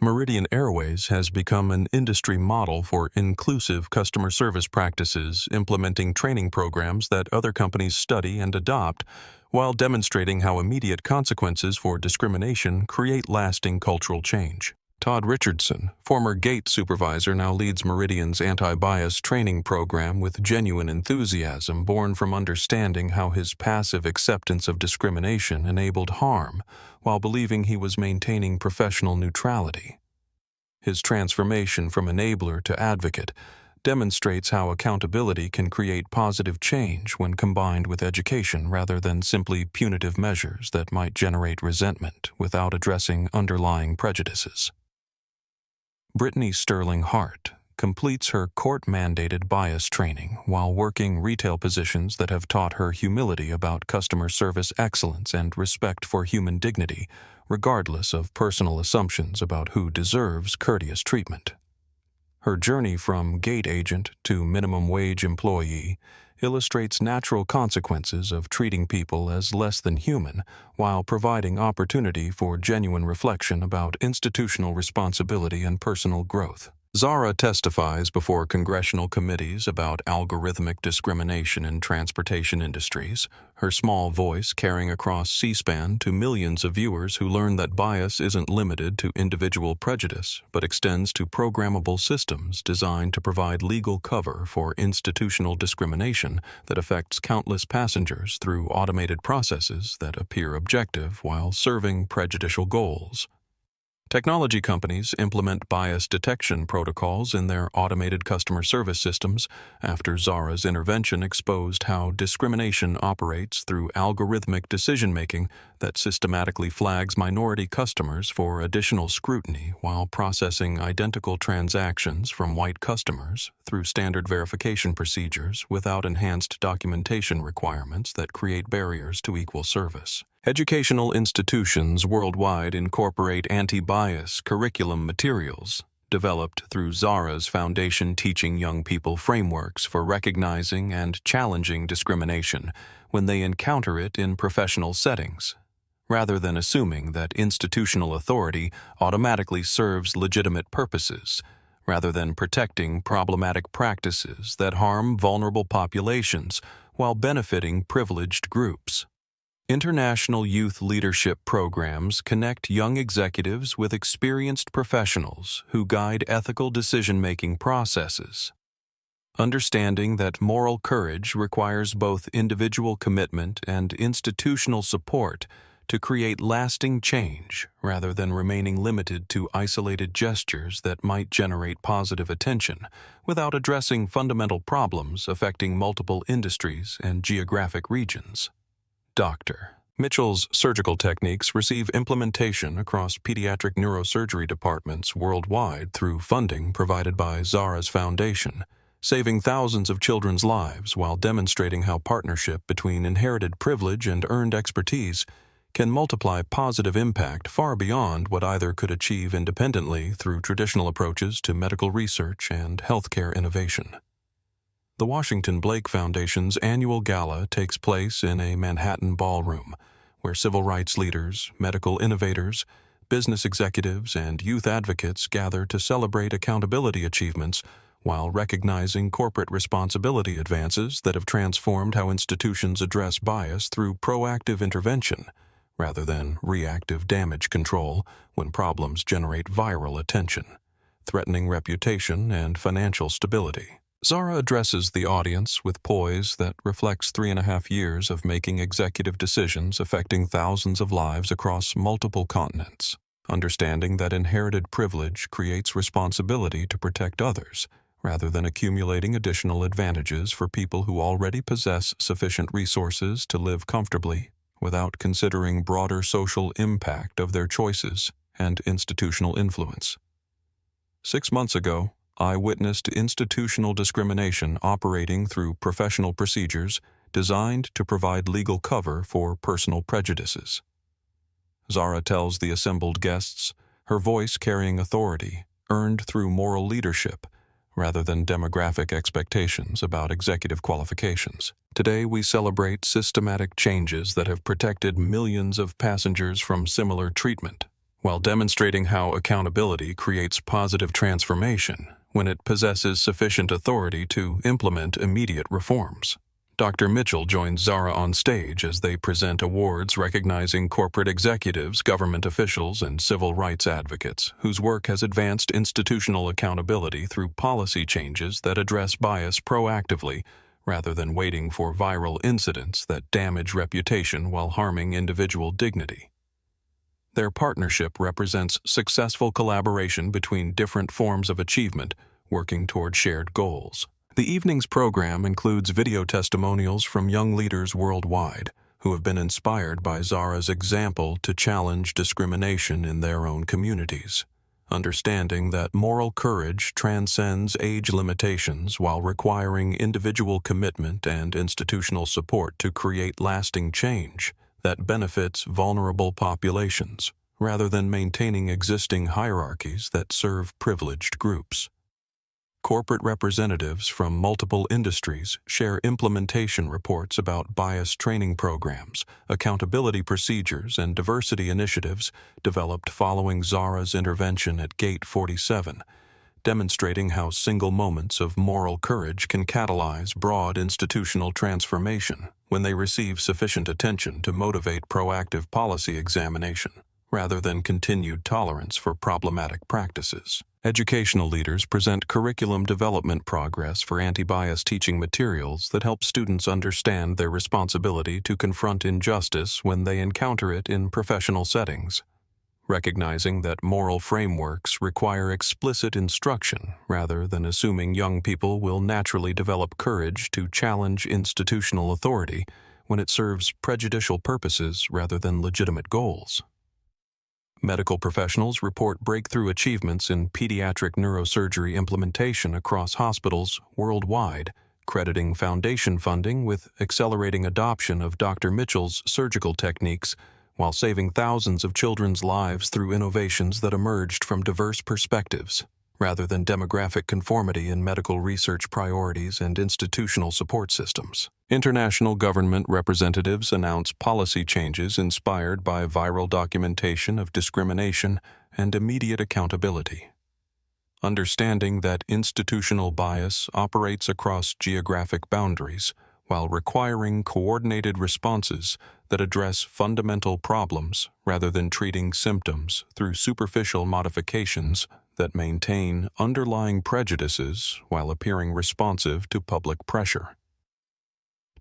Meridian Airways has become an industry model for inclusive customer service practices, implementing training programs that other companies study and adopt, while demonstrating how immediate consequences for discrimination create lasting cultural change. Todd Richardson, former gate supervisor, now leads Meridian's anti-bias training program with genuine enthusiasm born from understanding how his passive acceptance of discrimination enabled harm while believing he was maintaining professional neutrality. His transformation from enabler to advocate demonstrates how accountability can create positive change when combined with education rather than simply punitive measures that might generate resentment without addressing underlying prejudices. Brittany Sterling Hart completes her court-mandated bias training while working retail positions that have taught her humility about customer service excellence and respect for human dignity, regardless of personal assumptions about who deserves courteous treatment. Her journey from gate agent to minimum wage employee illustrates natural consequences of treating people as less than human while providing opportunity for genuine reflection about institutional responsibility and personal growth. Zara testifies before congressional committees about algorithmic discrimination in transportation industries, her small voice carrying across C-SPAN to millions of viewers who learn that bias isn't limited to individual prejudice, but extends to programmable systems designed to provide legal cover for institutional discrimination that affects countless passengers through automated processes that appear objective while serving prejudicial goals. Technology companies implement bias detection protocols in their automated customer service systems after Zara's intervention exposed how discrimination operates through algorithmic decision-making that systematically flags minority customers for additional scrutiny while processing identical transactions from white customers through standard verification procedures without enhanced documentation requirements that create barriers to equal service. Educational institutions worldwide incorporate anti-bias curriculum materials developed through Zara's foundation teaching young people frameworks for recognizing and challenging discrimination when they encounter it in professional settings, rather than assuming that institutional authority automatically serves legitimate purposes, rather than protecting problematic practices that harm vulnerable populations while benefiting privileged groups. International youth leadership programs connect young executives with experienced professionals who guide ethical decision-making processes. Understanding that moral courage requires both individual commitment and institutional support to create lasting change rather than remaining limited to isolated gestures that might generate positive attention without addressing fundamental problems affecting multiple industries and geographic regions. Dr. Mitchell's surgical techniques receive implementation across pediatric neurosurgery departments worldwide through funding provided by Zara's Foundation, saving thousands of children's lives while demonstrating how partnership between inherited privilege and earned expertise can multiply positive impact far beyond what either could achieve independently through traditional approaches to medical research and healthcare innovation. The Washington Blake Foundation's annual gala takes place in a Manhattan ballroom, where civil rights leaders, medical innovators, business executives, and youth advocates gather to celebrate accountability achievements while recognizing corporate responsibility advances that have transformed how institutions address bias through proactive intervention, rather than reactive damage control when problems generate viral attention, threatening reputation and financial stability. Zara addresses the audience with poise that reflects 3.5 years of making executive decisions affecting thousands of lives across multiple continents, understanding that inherited privilege creates responsibility to protect others, rather than accumulating additional advantages for people who already possess sufficient resources to live comfortably without considering broader social impact of their choices and institutional influence. 6 months ago, I witnessed institutional discrimination operating through professional procedures designed to provide legal cover for personal prejudices. Zara tells the assembled guests, her voice carrying authority, earned through moral leadership, rather than demographic expectations about executive qualifications. Today, we celebrate systematic changes that have protected millions of passengers from similar treatment, while demonstrating how accountability creates positive transformation when it possesses sufficient authority to implement immediate reforms. Dr. Mitchell joins Zara on stage as they present awards recognizing corporate executives, government officials, and civil rights advocates whose work has advanced institutional accountability through policy changes that address bias proactively rather than waiting for viral incidents that damage reputation while harming individual dignity. Their partnership represents successful collaboration between different forms of achievement working toward shared goals. The evening's program includes video testimonials from young leaders worldwide who have been inspired by Zara's example to challenge discrimination in their own communities, understanding that moral courage transcends age limitations while requiring individual commitment and institutional support to create lasting change that benefits vulnerable populations, rather than maintaining existing hierarchies that serve privileged groups. Corporate representatives from multiple industries share implementation reports about bias training programs, accountability procedures, and diversity initiatives developed following Zara's intervention at Gate 47, demonstrating how single moments of moral courage can catalyze broad institutional transformation when they receive sufficient attention to motivate proactive policy examination, rather than continued tolerance for problematic practices. Educational leaders present curriculum development progress for anti-bias teaching materials that help students understand their responsibility to confront injustice when they encounter it in professional settings, recognizing that moral frameworks require explicit instruction rather than assuming young people will naturally develop courage to challenge institutional authority when it serves prejudicial purposes rather than legitimate goals. Medical professionals report breakthrough achievements in pediatric neurosurgery implementation across hospitals worldwide, crediting foundation funding with accelerating adoption of Dr. Mitchell's surgical techniques while saving thousands of children's lives through innovations that emerged from diverse perspectives, rather than demographic conformity in medical research priorities and institutional support systems. International government representatives announce policy changes inspired by viral documentation of discrimination and immediate accountability. Understanding that institutional bias operates across geographic boundaries while requiring coordinated responses that address fundamental problems rather than treating symptoms through superficial modifications that maintain underlying prejudices while appearing responsive to public pressure.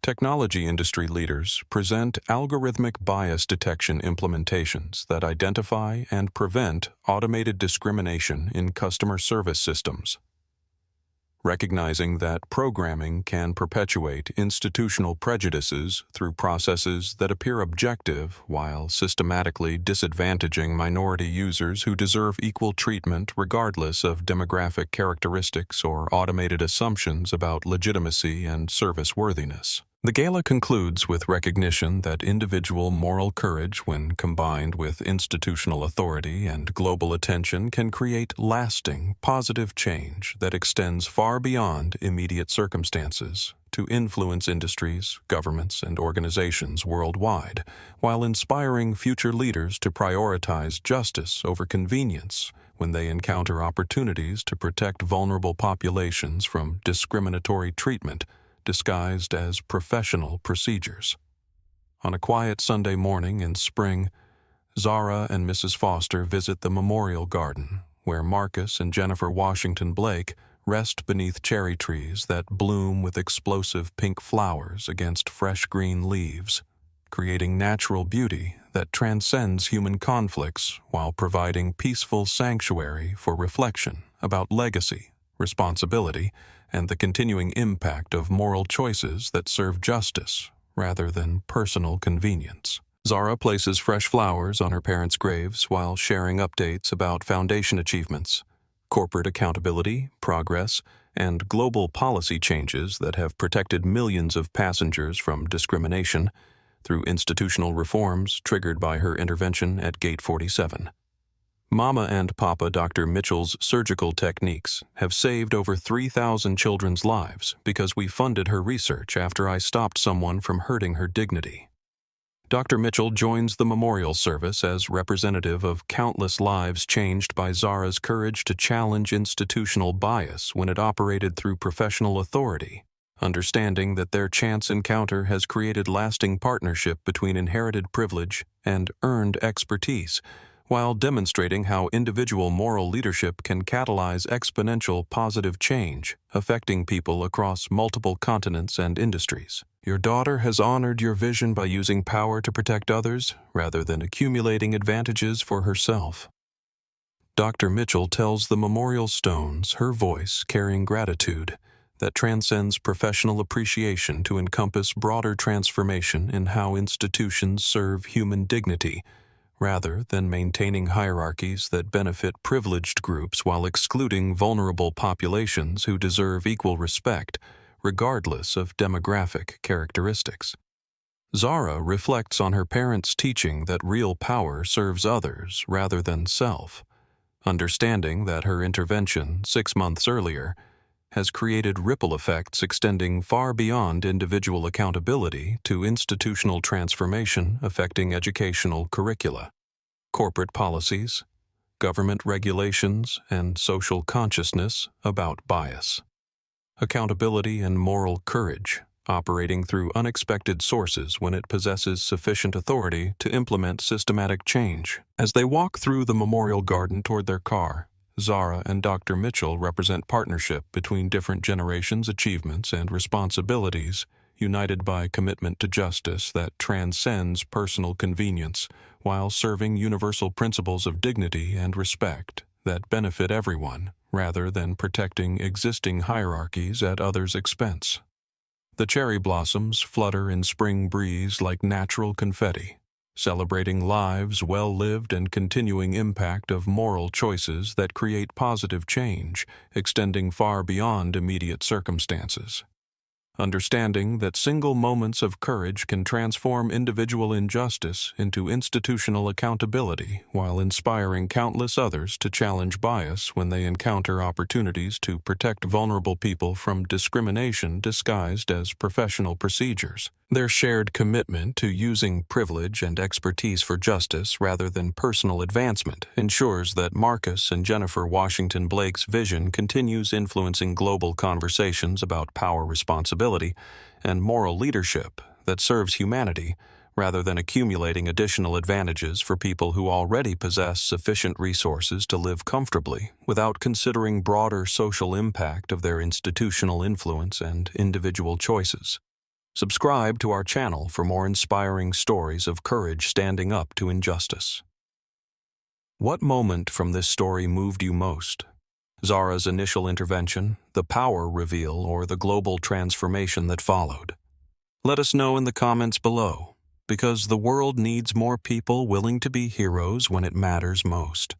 Technology industry leaders present algorithmic bias detection implementations that identify and prevent automated discrimination in customer service systems. Recognizing that programming can perpetuate institutional prejudices through processes that appear objective while systematically disadvantaging minority users who deserve equal treatment regardless of demographic characteristics or automated assumptions about legitimacy and service worthiness. The gala concludes with recognition that individual moral courage, when combined with institutional authority and global attention, can create lasting, positive change that extends far beyond immediate circumstances to influence industries, governments, and organizations worldwide, while inspiring future leaders to prioritize justice over convenience when they encounter opportunities to protect vulnerable populations from discriminatory treatment disguised as professional procedures. On a quiet Sunday morning in spring, Zara and Mrs. Foster visit the Memorial Garden, where Marcus and Jennifer Washington Blake rest beneath cherry trees that bloom with explosive pink flowers against fresh green leaves, creating natural beauty that transcends human conflicts while providing peaceful sanctuary for reflection about legacy, responsibility, and the continuing impact of moral choices that serve justice rather than personal convenience. Zara places fresh flowers on her parents' graves while sharing updates about foundation achievements, corporate accountability, progress, and global policy changes that have protected millions of passengers from discrimination through institutional reforms triggered by her intervention at Gate 47. Mama and Papa Dr. Mitchell's surgical techniques have saved over 3,000 children's lives because we funded her research after I stopped someone from hurting her dignity. Dr. Mitchell joins the memorial service as representative of countless lives changed by Zara's courage to challenge institutional bias when it operated through professional authority, understanding that their chance encounter has created lasting partnership between inherited privilege and earned expertise, while demonstrating how individual moral leadership can catalyze exponential positive change, affecting people across multiple continents and industries. Your daughter has honored your vision by using power to protect others rather than accumulating advantages for herself. Dr. Mitchell tells the memorial stones, her voice carrying gratitude that transcends professional appreciation to encompass broader transformation in how institutions serve human dignity, rather than maintaining hierarchies that benefit privileged groups while excluding vulnerable populations who deserve equal respect, regardless of demographic characteristics. Zara reflects on her parents' teaching that real power serves others rather than self, understanding that her intervention 6 months earlier has created ripple effects extending far beyond individual accountability to institutional transformation affecting educational curricula, corporate policies, government regulations, and social consciousness about bias. Accountability and moral courage, operating through unexpected sources when it possesses sufficient authority to implement systematic change. As they walk through the memorial garden toward their car, Zara and Dr. Mitchell represent partnership between different generations' achievements and responsibilities, united by commitment to justice that transcends personal convenience while serving universal principles of dignity and respect that benefit everyone, rather than protecting existing hierarchies at others' expense. The cherry blossoms flutter in spring breeze like natural confetti, celebrating lives well lived and continuing impact of moral choices that create positive change, extending far beyond immediate circumstances. Understanding that single moments of courage can transform individual injustice into institutional accountability while inspiring countless others to challenge bias when they encounter opportunities to protect vulnerable people from discrimination disguised as professional procedures. Their shared commitment to using privilege and expertise for justice rather than personal advancement ensures that Marcus and Jennifer Washington Blake's vision continues influencing global conversations about power responsibility and moral leadership that serves humanity rather than accumulating additional advantages for people who already possess sufficient resources to live comfortably without considering broader social impact of their institutional influence and individual choices. Subscribe to our channel for more inspiring stories of courage standing up to injustice. What moment from this story moved you most? Zara's initial intervention, the power reveal, or the global transformation that followed? Let us know in the comments below, because the world needs more people willing to be heroes when it matters most.